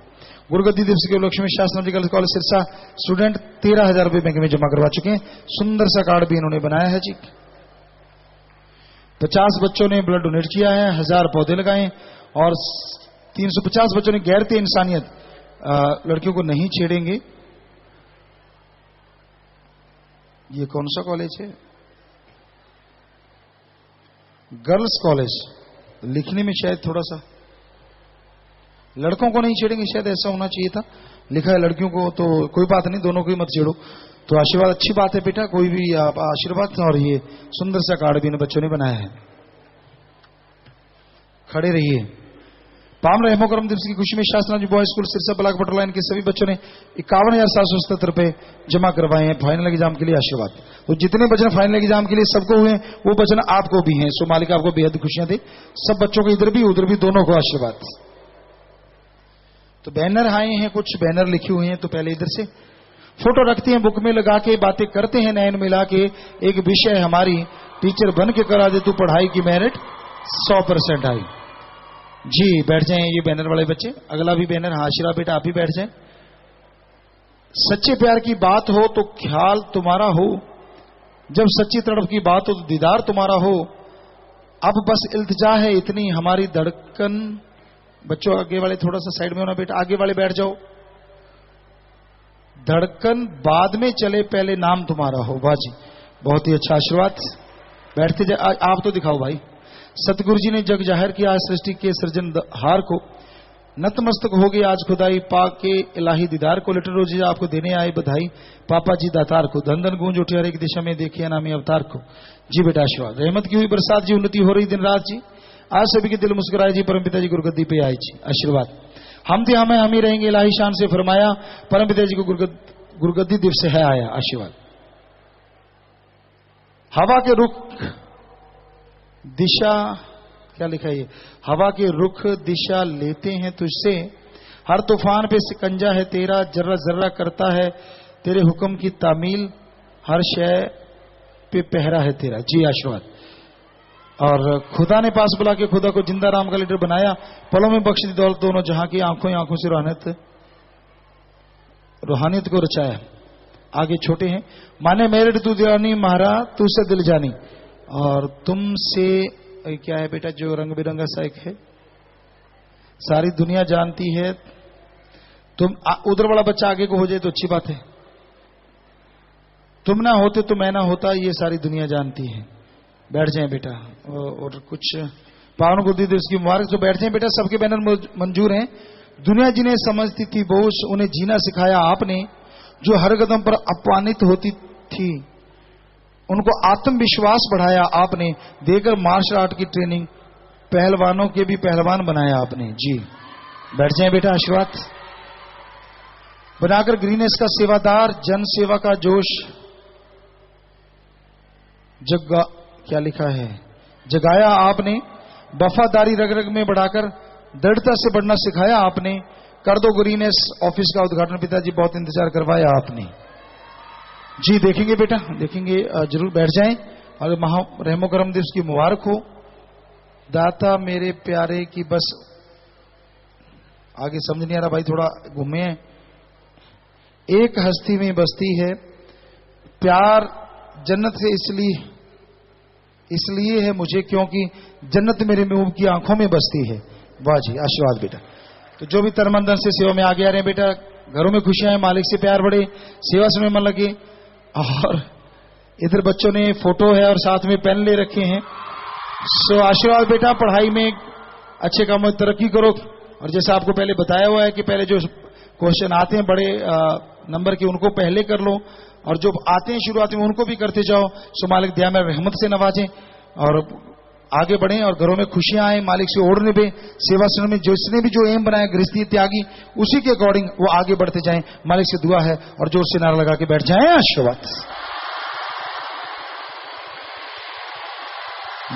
गुरुगद्दी दिवस के उपलक्ष्य में शास्त्राम जी गर्ल्स कॉलेज सिरसा स्टूडेंट 13,000 रुपए बैंक में जमा करवा चुके हैं। सुंदर सा कार्ड भी इन्होंने बनाया है जी। 50 बच्चों ने ब्लड डोनेट किया है, 1000 पौधे लगाए, और 350 बच्चों ने गैरते इंसानियत, लड़कियों को नहीं छेड़ेंगे। ये कौन सा कॉलेज है? गर्ल्स कॉलेज, लिखने में शायद थोड़ा सा, लड़कों को नहीं छेड़ेंगे, शायद ऐसा होना चाहिए था। लिखा है लड़कियों को, तो कोई बात नहीं, दोनों को ही मत छेड़ो। तो आशीर्वाद, अच्छी बात है बेटा, कोई भी आप आशीर्वाद। और ये सुंदर सा कार्ड भी इन बच्चों ने बनाया है। खड़े रहिए। पाम रहमो करम दिवस की खुशी में Shastram ji boys school Sirsa block बटर लाइन के सभी बच्चों ने 51,777 रुपए जमा करवाए हैं फाइनल एग्जाम के लिए। आशीर्वाद। तो जितने बचन फाइनल एग्जाम के लिए सबको हुए, वो बचन आपको भी हैं। सो मालिक आपको बेहद खुशियां दे, सब बच्चों को इधर भी उधर भी, दोनों को आशीर्वाद। तो बैनर आए हैं, कुछ बैनर लिखे हुए हैं, तो पहले इधर से फोटो रखते हैं, बुक में लगा के बातें करते हैं, नैन मिला के। एक विषय हमारी टीचर बन के करा दे तू पढ़ाई की मेरिट 100% आई। जी बैठ जाएं ये बैनर वाले बच्चे। अगला भी बैनर, हाँ आशीर्वाद बेटा आप भी बैठ जाएं। सच्चे प्यार की बात हो तो ख्याल तुम्हारा हो, जब सच्ची तड़प की बात हो तो दीदार तुम्हारा हो। अब बस इल्तिजा है इतनी हमारी धड़कन। बच्चों आगे वाले थोड़ा सा साइड में होना बेटा, आगे वाले बैठ जाओ। धड़कन बाद में चले पहले नाम तुम्हारा हो। वाह जी बहुत ही अच्छा आशीर्वाद। बैठते जाए आप तो दिखाओ भाई। सतगुरु जी ने जग जाहिर किया सृष्टि के सृजनहार को, नतमस्तक हो गए आज खुदाई पाक के इलाही दीदार को। लिटर रोजी आपको देने आए बधाई पापा जी दातार को, धन धन गूंज उठे हर एक दिशा में देखिए नामी अवतार को। जी बेटा आशीर्वाद। रहमत की हुई बरसात जी, उन्नति हो रही दिन रात जी, आज सभी के दिल मुस्कुराए जी, परम पिता जी गुरुगद्दी पे आए जी। आशीर्वाद। हम थे हमें हम ही रहेंगे इलाही शान से फरमाया, परम पिता जी को गुरुगद्दी दिवस से है आया। आशीर्वाद। हवा के रुख दिशा, क्या लिखा है ये, हवा के रुख दिशा लेते हैं तुझसे, हर तूफान पे सिकंजा है तेरा, जर्रा जर्रा करता है तेरे हुक्म की तामील, हर शय पे पहरा है तेरा। जी आशीर्वाद। और खुदा ने पास बुला के खुदा को जिंदा राम का लीडर बनाया, पलों में बख्श दी दौलत दोनों जहां की, आंखों आंखों से रूहानियत को रचाया। आगे छोटे हैं, माने मेरे तू दीवानी महारा तू से दिल जानी, और तुमसे क्या है बेटा जो रंग बिरंगा सा एक है, सारी दुनिया जानती है। तुम उधर वाला बच्चा आगे को हो जाए तो अच्छी बात है। तुम ना होते तो मैं ना होता, ये सारी दुनिया जानती है। बैठ जाएं बेटा। और कुछ पावन बुद्धि दिवस की मुबारक। जो बैठ जाएं बेटा, सबके बैनर मंजूर हैं। दुनिया जिन्हें समझती थी बोझ, उन्हें जीना सिखाया आपने, जो हर कदम पर अपमानित होती थी उनको आत्मविश्वास बढ़ाया आपने, देकर मार्शल आर्ट की ट्रेनिंग पहलवानों के भी पहलवान बनाया आपने। जी बैठ जाएं बेटा आशीर्वाद। बनाकर ग्रीनेस का सेवादार, जन सेवा का जोश क्या लिखा है, जगाया आपने, वफादारी रग रग में बढ़ाकर दृढ़ता से बढ़ना सिखाया आपने, कर दो ग्रीनेस ऑफिस का उद्घाटन पिताजी बहुत इंतजार करवाया आपने। जी देखेंगे बेटा, देखेंगे जरूर। बैठ जाएं। और रहमो करम दिवस की मुबारक हो। दाता मेरे प्यारे की, बस आगे समझ नहीं आ रहा भाई, थोड़ा घूमे। एक हस्ती में बसती है प्यार जन्नत से, इसलिए है मुझे क्योंकि जन्नत मेरे मुंह की आंखों में बसती है। वाह जी आशीर्वाद बेटा। तो जो भी तरमंदन से सेवा में आगे आ रहे हैं बेटा, घरों में खुशियां हैं, मालिक से प्यार बढ़े, सेवा से मन लगे। और इधर बच्चों ने फोटो है और साथ में पेन ले रखे हैं। सो आशीर्वाद बेटा, पढ़ाई में अच्छे कामों में तरक्की करो। और जैसा आपको पहले बताया हुआ है कि पहले जो क्वेश्चन आते हैं बड़े नंबर के, उनको पहले कर लो, और जो आते हैं शुरुआत में उनको भी करते जाओ। सो मालिक दया में रहमत से नवाजें और आगे बढ़ें और घरों में खुशियां आए, मालिक से ओढ़ने पे सेवा सुन में जिसने भी जो एम बनाया गृहस्थी त्यागी, उसी के अकॉर्डिंग वो आगे बढ़ते जाएं। मालिक से दुआ है। और जोर से नारा लगा के बैठ जाएं। आशीर्वाद।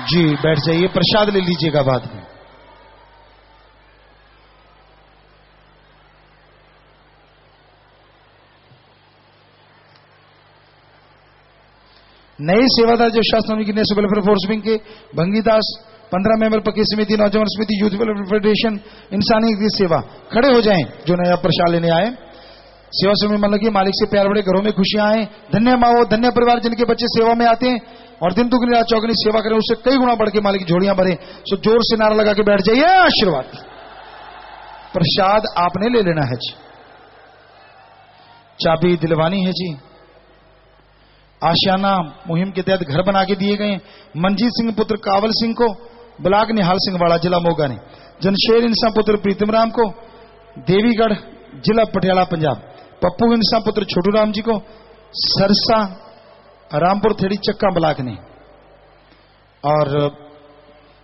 जी बैठ जाइए, प्रसाद ले लीजिएगा बाद में। नए सेवादार जो शासन की नेशनल वेलफेयर फोर्स विंग के भंगीदास, 15 मेंबर पक्की समिति, नौजवान समिति, यूथ वेलफेयर फेडरेशन, इंसानी सेवा, खड़े हो जाएं जो नया प्रसाद लेने आए। सेवा में मन लगी, मालिक से प्यार बढ़े, घरों में खुशियां आए। धन्य माओ धन्य परिवार जिनके बच्चे सेवा में आते हैं और दिन दुगनी रात चौगनी सेवा करें, उससे कई गुना बढ़ के मालिक की झोलियां भरे। सो जोर से नारा लगा के बैठ जाइए। आशीर्वाद। प्रसाद आपने ले लेना है जी। चाबी दिलवानी है जी। आशियाना मुहिम के तहत घर बना के दिए गए। मनजीत सिंह पुत्र कावल सिंह को, ब्लाक निहाल सिंह वाड़ा जिला मोगा ने, जनशेर इंसा पुत्र प्रीतम राम को, देवीगढ़ जिला पटियाला पंजाब, पप्पू इंसा पुत्र छोटू राम जी को, सरसा रामपुर थेड़ी चक्का ब्लाक ने, और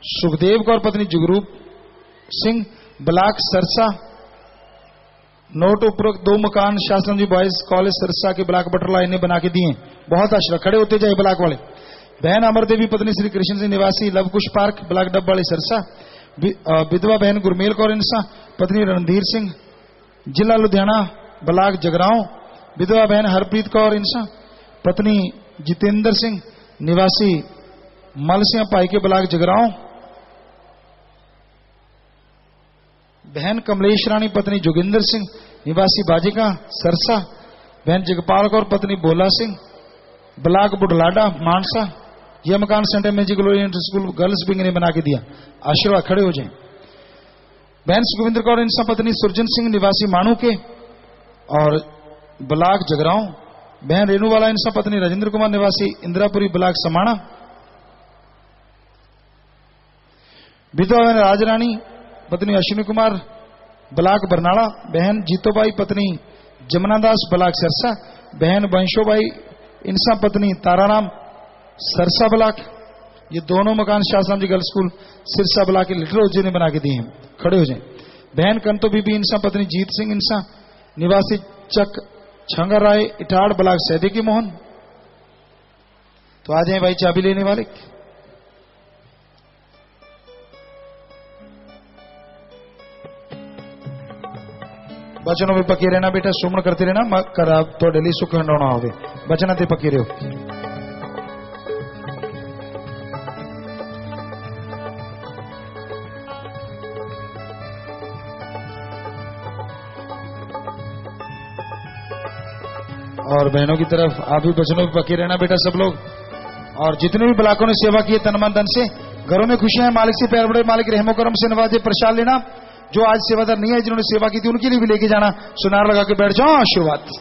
सुखदेव कौर पत्नी जुगरूप सिंह ब्लाक सरसा। नोट उपरोक्त 2 मकान शासन जी बॉयज कॉलेज सरसा के ब्लाक बटरला इन्हें बना के दिए। बहुत आशीर्वाद। खड़े होते जाए ब्लाक वाले। बहन अमर देवी पत्नी श्री कृष्ण सिंह निवासी लवकुश पार्क ब्लाक डब्बाली सरसा। विधवा बहन गुरमेल कौर इंसा पत्नी रणधीर सिंह जिला लुधियाना ब्लाक जगरांव। विधवा बहन हरप्रीत कौर इंसा पत्नी जितेंद्र सिंह निवासी मलसिया पाई के ब्लाक जगरांव। बहन कमलेश रानी पत्नी जोगिंदर सिंह निवासी बाजिका सरसा, बहन जगपाल कौर पत्नी बोला सिंह ब्लाक बुढ़लाडा मानसा। यह मकान Saint Magic Oriental School girls wing ने बना के दिया। आशीर्वाद, खड़े हो जाएं। बहन सुखविंद्र कौर इनसा पत्नी सुरजन सिंह निवासी मानू के और ब्लाक जगरांव। बहन रेणुवाला इनसा पत्नी राजेंद्र कुमार निवासी इंदिरापुरी ब्लाक समाणा। विधवा बहन राजरानी पत्नी अश्विनी कुमार ब्लाक बरनाला। बहन जीतोबाई पत्नी जमुनादास ब्लाक सिरसा। बहन वंशोबाई इनसा पत्नी ताराराम सरसा ब्लाक। ये दोनों मकान शास्त्राम जी गर्ल्स स्कूल सिरसा ब्लाक के लिटिल रोजी ने बना के दिए हैं। खड़े हो जाएं। बहन कंतो बीबी इनसा पत्नी जीत सिंह इनसा निवासी चक छंगर राय इटाड़ ब्लाक सैदे की मोहन। तो आ जाए भाई चाबी लेने वाले। बचनों में पके रहना बेटा, सुमन करते रहना कर तो डेली सुख हंडोना होवे बचना ते पके रहो। और बहनों की तरफ आप भी बचनों में पके रहना बेटा सब लोग। और जितने भी ब्लाकों ने सेवा की है तन मन धन से, घरों में खुशियां हैं, मालिक से प्यार बड़े, मालिक रहमो करम से नवाजे। प्रसाद लेना, जो आज सेवादार नहीं है जिन्होंने सेवा की थी उनके लिए भी लेके जाना। सुनार लगा के बैठ जाओ। आशीर्वाद।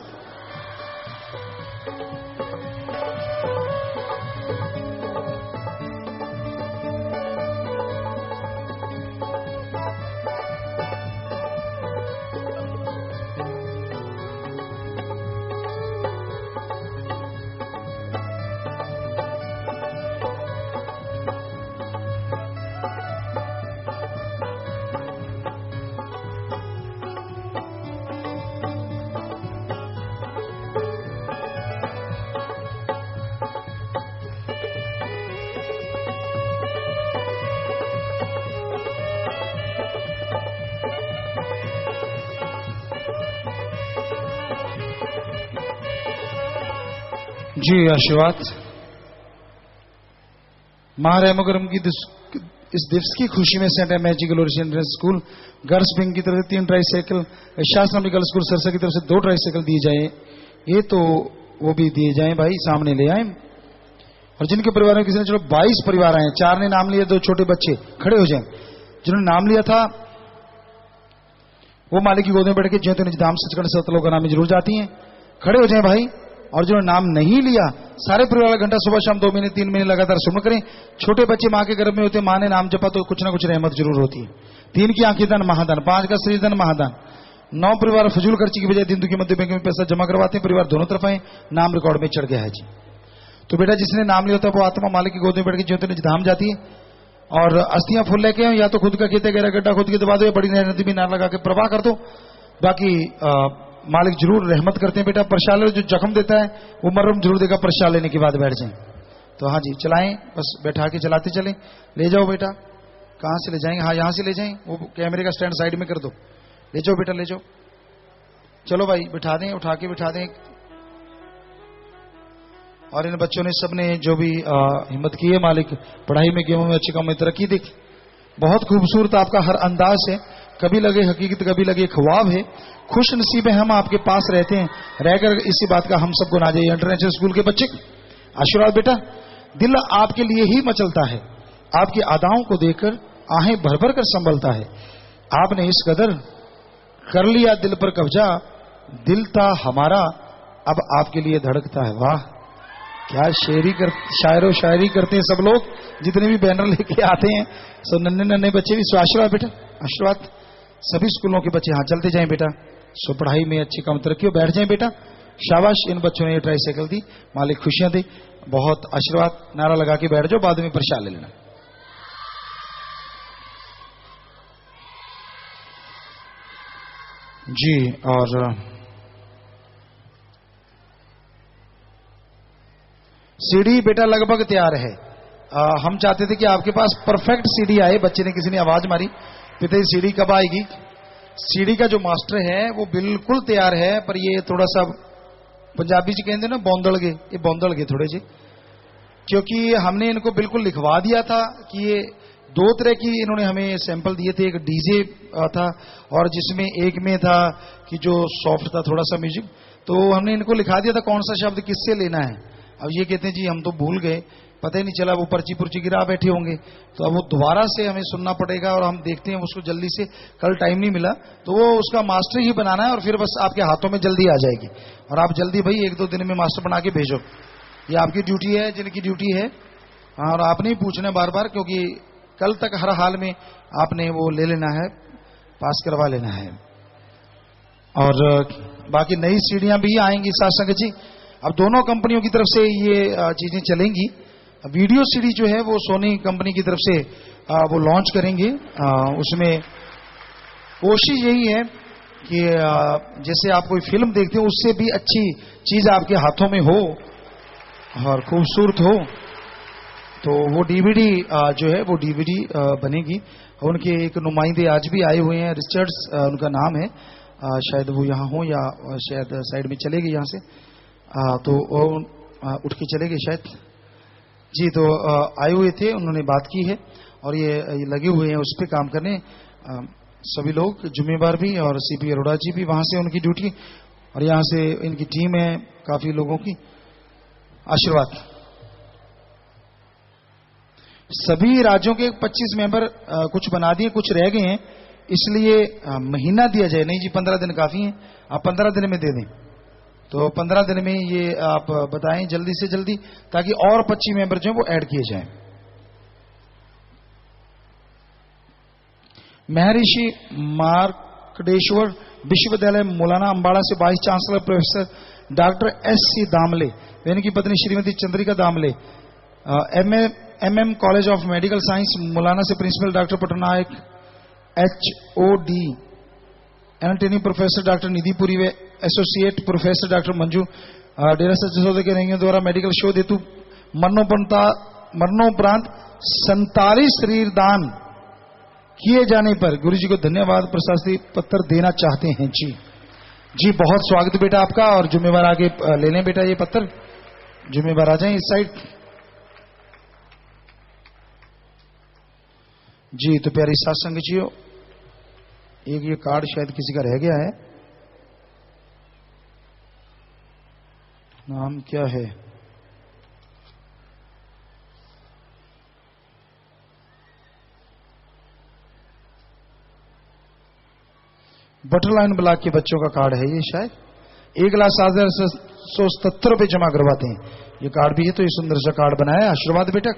जी आशीर्वाद। महारहमगरम की इस दिवस की खुशी में Saint Magic Oriental School girls wing की तरफ से 3 ट्राईसाइकिल, शास्त्राम गर्ल्स स्कूल सरसा की तरफ से 2 ट्राईसाइकिल दिए जाए। ये तो वो भी दिए जाए भाई, सामने ले आए। और जिनके परिवार में किसी ने, चलो 22 परिवार आए, 4 ने नाम लिया, 2 छोटे बच्चे। खड़े हो जाए। जिन्होंने नाम लिया था वो मालिक की गोद में बैठ के ज्योति निजधाम सचखंड सतलोक का नाम जरूर जाती हैं। खड़े हो जाए भाई। और जिन्होंने नाम नहीं लिया सारे परिवार घंटा सुबह शाम 2 महीने 3 महीने लगातार सुमन करें। छोटे बच्चे मां के गर्भ में होते, मां ने नाम जपा तो कुछ ना कुछ रहमत जरूर होती है। 3 की आंखें दान महादान, 5 का शरीर दान महादान। 9 परिवार फजूल खर्ची की बजाय दिन दुखी मध्य बैंक में पैसा जमा करवाते हैं। परिवार दोनों तरफ आए, नाम रिकॉर्ड में चढ़ गया है जी। तो बेटा जिसने नाम लिया होता है वो आत्मा मालिक की गोद में बैठ के ज्योति निजधाम जाती है। और अस्थियां फूल लेके या तो खुद का खेत है, गहरा गड्ढा खुद के दबा दो, या बड़ी नदी में नार लगा के प्रवाह कर दो। बाकी मालिक जरूर रहमत करते हैं बेटा। प्रसाद जो जख्म देता है वो मर्रम जरूर देगा। प्रसाद लेने के बाद बैठ जाएं। तो हाँ जी चलाएं, बस बैठा के चलाते चलें। ले जाओ बेटा। कहाँ से ले जाएंगे? हाँ यहाँ से ले जाएं। वो कैमरे का स्टैंड साइड में कर दो। ले जाओ बेटा, ले जाओ। चलो भाई बिठा दें, उठा के बिठा दें। और इन बच्चों ने सबने जो भी हिम्मत की है, मालिक पढ़ाई में गेमों में अच्छी काम में तरक्की देख। बहुत खूबसूरत आपका हर अंदाज है, कभी लगे हकीकत कभी लगे ख्वाब है। खुश नसीब है हम आपके पास रहते हैं, रहकर इसी बात का हम सबको ना जाइए। इंटरनेशनल स्कूल के बच्चे आशीर्वाद बेटा। दिल आपके लिए ही मचलता है, आपकी अदाओं को देखकर आहें भर भर कर संभलता है। आपने इस कदर कर लिया दिल पर कब्जा, दिल था हमारा अब आपके लिए धड़कता है। वाह क्या शायरो शायरी करते हैं सब लोग, जितने भी बैनर लेके आते हैं सब नन्हे नन्हे बच्चे भी। आशीर्वाद बेटा, आशीर्वाद। सभी स्कूलों के बच्चे हाँ चलते जाएं बेटा। सो पढ़ाई में अच्छी काम तरक्की हो, बैठ जाएं बेटा। शाबाश, इन बच्चों ने ये ट्राईसाइकिल दी, मालिक खुशियां दी। बहुत आशीर्वाद। नारा लगा के बैठ जाओ, बाद में प्रसाद ले लेना। जी और सीढ़ी बेटा लगभग तैयार है। हम चाहते थे कि आपके पास परफेक्ट सीढ़ी आए। बच्चे ने, किसी ने आवाज मारी, पिताजी सीढ़ी कब आएगी? सीढ़ी का जो मास्टर है वो बिल्कुल तैयार है, पर ये थोड़ा सा पंजाबी जी कहते ना बौंदड़ गए, ये बौंदड़ गए थोड़े जी, क्योंकि हमने इनको बिल्कुल लिखवा दिया था कि ये दो तरह की इन्होंने हमें सैंपल दिए थे। एक डीजे था और जिसमें एक में था कि जो सॉफ्ट था थोड़ा सा म्यूजिक, तो हमने इनको लिखा दिया था कौन सा शब्द किससे लेना है। अब ये कहते हैं जी हम तो भूल गए, पता ही नहीं चला, वो पर्ची पुर्ची गिरा बैठे होंगे, तो अब वो दोबारा से हमें सुनना पड़ेगा और हम देखते हैं उसको जल्दी से। कल टाइम नहीं मिला तो वो उसका मास्टर ही बनाना है और फिर बस आपके हाथों में जल्दी आ जाएगी और आप जल्दी भाई 1-2 दिन में मास्टर बना के भेजो। ये आपकी ड्यूटी है, जिनकी ड्यूटी है। और आपने ही पूछना बार बार, क्योंकि कल तक हर हाल में आपने वो ले लेना है, पास करवा लेना है। और बाकी नई सीढ़ियां भी आएंगी सासंग जी। अब दोनों कंपनियों की तरफ से ये चीजें चलेंगी। वीडियो सीडी जो है वो सोनी कंपनी की तरफ से वो लॉन्च करेंगे। उसमें कोशिश यही है कि जैसे आप कोई फिल्म देखते हो उससे भी अच्छी चीज आपके हाथों में हो और खूबसूरत हो, तो वो डीवीडी जो है वो डीवीडी बनेगी। उनके एक नुमाइंदे आज भी आए हुए हैं, रिचर्ड्स उनका नाम है, शायद वो यहाँ हो या शायद साइड में चले गए यहाँ से, तो उठ के चले गए शायद जी। तो आए हुए थे, उन्होंने बात की है और ये लगे हुए हैं उस पर काम करने सभी लोग, जिम्मेवार भी और सीपी अरोड़ा जी भी, वहां से उनकी ड्यूटी और यहाँ से इनकी टीम है काफी लोगों की। आशीर्वाद। सभी राज्यों के 25 मेंबर कुछ बना दिए, कुछ रह गए हैं, इसलिए महीना दिया जाए। नहीं जी 15 दिन काफी है, आप 15 दिन में दे दें, तो 15 दिन में ये आप बताएं जल्दी से जल्दी, ताकि और 25 मेंबर जो है वो ऐड किए जाएं। महर्षि मार्कंडेश्वर विश्वविद्यालय मौलाना अंबाड़ा से vice chancellor professor doctor SC Damle, इनकी पत्नी Shrimati Chandrika Damle, MM college of medical science Maulana से principal doctor Patnaik HOD, anatomy professor doctor Nidhipuri व एसोसिएट प्रोफेसर डॉक्टर मंजू, डेरा सच जसोदे के रंगियों द्वारा मेडिकल शोध हेतु मरणोपरांत 47 शरीर दान किए जाने पर गुरु जी को धन्यवाद प्रशस्ति पत्र देना चाहते हैं। जी जी, बहुत स्वागत बेटा आपका। और जिम्मेवार आगे ले लें बेटा ये पत्र, जिम्मेवार आ जाएं इस साइड। जी तो प्यारी सत्संग जियो, एक ये कार्ड शायद किसी का रह गया है, नाम क्या है, बटरलाइन ब्लॉक के बच्चों का कार्ड है ये, शायद 1,7,770 रुपये जमा करवाते हैं। ये कार्ड भी है, तो ये सुंदर सा कार्ड बनाया। आशीर्वाद बेटा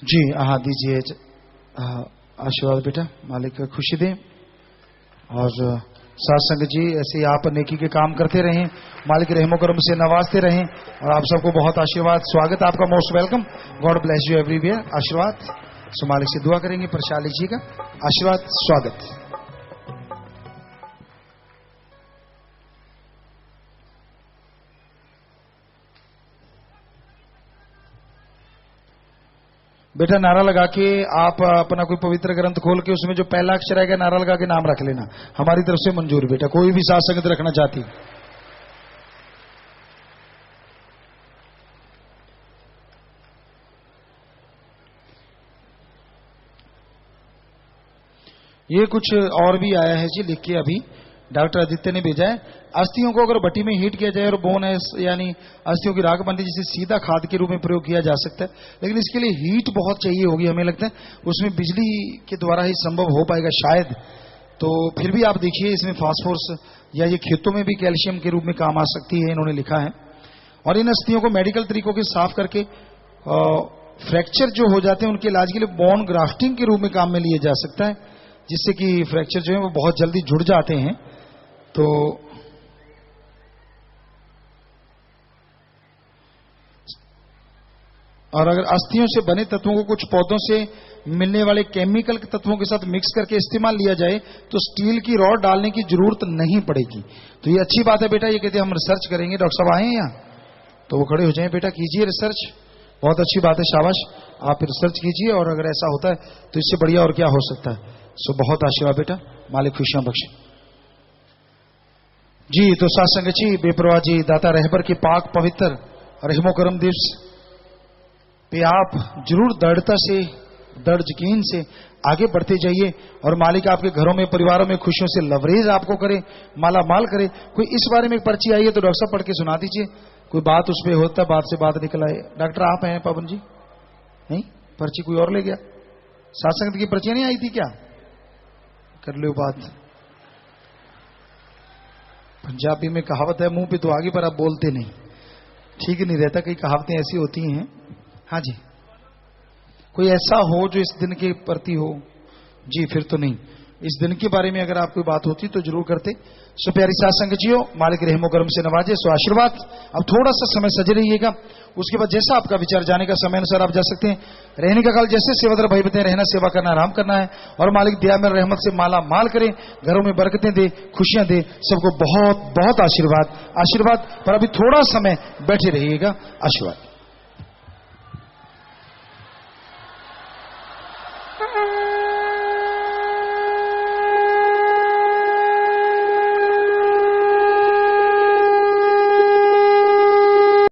जी, हाँ दीजिए आशीर्वाद बेटा, मालिक खुशी दे। और सत्संग जी ऐसे ही आप नेकी के काम करते रहें, मालिक रहमो करम से नवाजते रहें और आप सबको बहुत आशीर्वाद। स्वागत आपका, most welcome, God bless you everywhere. आशीर्वाद। सो मालिक से दुआ करेंगे, प्रसाद लीजिएगा। आशीर्वाद, स्वागत। बेटा नारा लगा के आप अपना कोई पवित्र ग्रंथ खोल के उसमें जो पहला अक्षर आएगा नारा लगा के नाम रख लेना, हमारी तरफ से मंजूर बेटा। कोई भी साथ संगत रखना चाहती, ये कुछ और भी आया है जी लिख के, अभी डॉक्टर आदित्य ने भेजा है। अस्थियों को अगर भट्टी में हीट किया जाए और बोन यानी अस्थियों की राख बनती, जिसे सीधा खाद के रूप में प्रयोग किया जा सकता है, लेकिन इसके लिए हीट बहुत चाहिए होगी, हमें लगता है उसमें बिजली के द्वारा ही संभव हो पाएगा शायद। तो फिर भी आप देखिए इसमें फास्फोरस या ये खेतों में भी कैल्शियम के रूप में काम आ सकती है, इन्होंने लिखा है। और इन अस्थियों को मेडिकल तरीकों के साफ करके फ्रैक्चर जो हो जाते हैं उनके इलाज के लिए बोन ग्राफ्टिंग के रूप में काम में लिया जा सकता है, जिससे कि फ्रैक्चर जो है वो बहुत जल्दी जुड़ जाते हैं। तो और अगर अस्थियों से बने तत्वों को कुछ पौधों से मिलने वाले केमिकल के तत्वों के साथ मिक्स करके इस्तेमाल लिया जाए तो स्टील की रॉड डालने की जरूरत नहीं पड़ेगी। तो ये अच्छी बात है बेटा, ये कहते हैं हम रिसर्च करेंगे। डॉक्टर साहब आए हैं यहाँ, तो वो खड़े हो जाएं बेटा, कीजिए रिसर्च, बहुत अच्छी बात है, शाबाश, आप रिसर्च कीजिए। और अगर ऐसा होता है तो इससे बढ़िया और क्या हो सकता है। सो बहुत आशीर्वाद बेटा, मालिक खुशियां बख्शे जी। तो सत्संग जी, बेपरवाह जी, दाता रहबर के पाक पवित्र रहमो करम दिवस पे आप जरूर दृढ़ता से, दृढ़ यकीन से आगे बढ़ते जाइए और मालिक आपके घरों में, परिवारों में खुशियों से लवरेज आपको करे, माला माल करे। कोई इस बारे में एक पर्ची आई है तो डॉक्टर साहब पढ़ के सुना दीजिए। कोई बात उसमें होता है, बात से बात निकल आए। डॉक्टर आप हैं पवन जी? नहीं, पर्ची कोई और ले गया। सात की पर्चियां नहीं आई थी क्या? कर लो बात। पंजाबी में कहावत है, मुंह पे तो आगे पर आप बोलते नहीं, ठीक नहीं रहता। कई कहावतें ऐसी होती हैं। हाँ जी, कोई ऐसा हो जो इस दिन के प्रति हो जी, फिर तो नहीं। इस दिन के बारे में अगर आप कोई बात होती तो जरूर करते। सो प्यारी साथ संगतियों, मालिक रहमो करम से नवाजे, सो आशीर्वाद। अब थोड़ा सा समय सजे रहिएगा, उसके बाद जैसा आपका विचार, जाने का समय अनुसार आप जा सकते हैं। रहने का काल जैसे सेवादार भाई बताए, रहना, सेवा करना, आराम करना है। और मालिक दया में रहमत से माला माल करे, घरों में बरकतें दे, खुशियां दे, सबको बहुत बहुत आशीर्वाद आशीर्वाद। पर अभी थोड़ा समय बैठे रहिएगा। आशीर्वाद।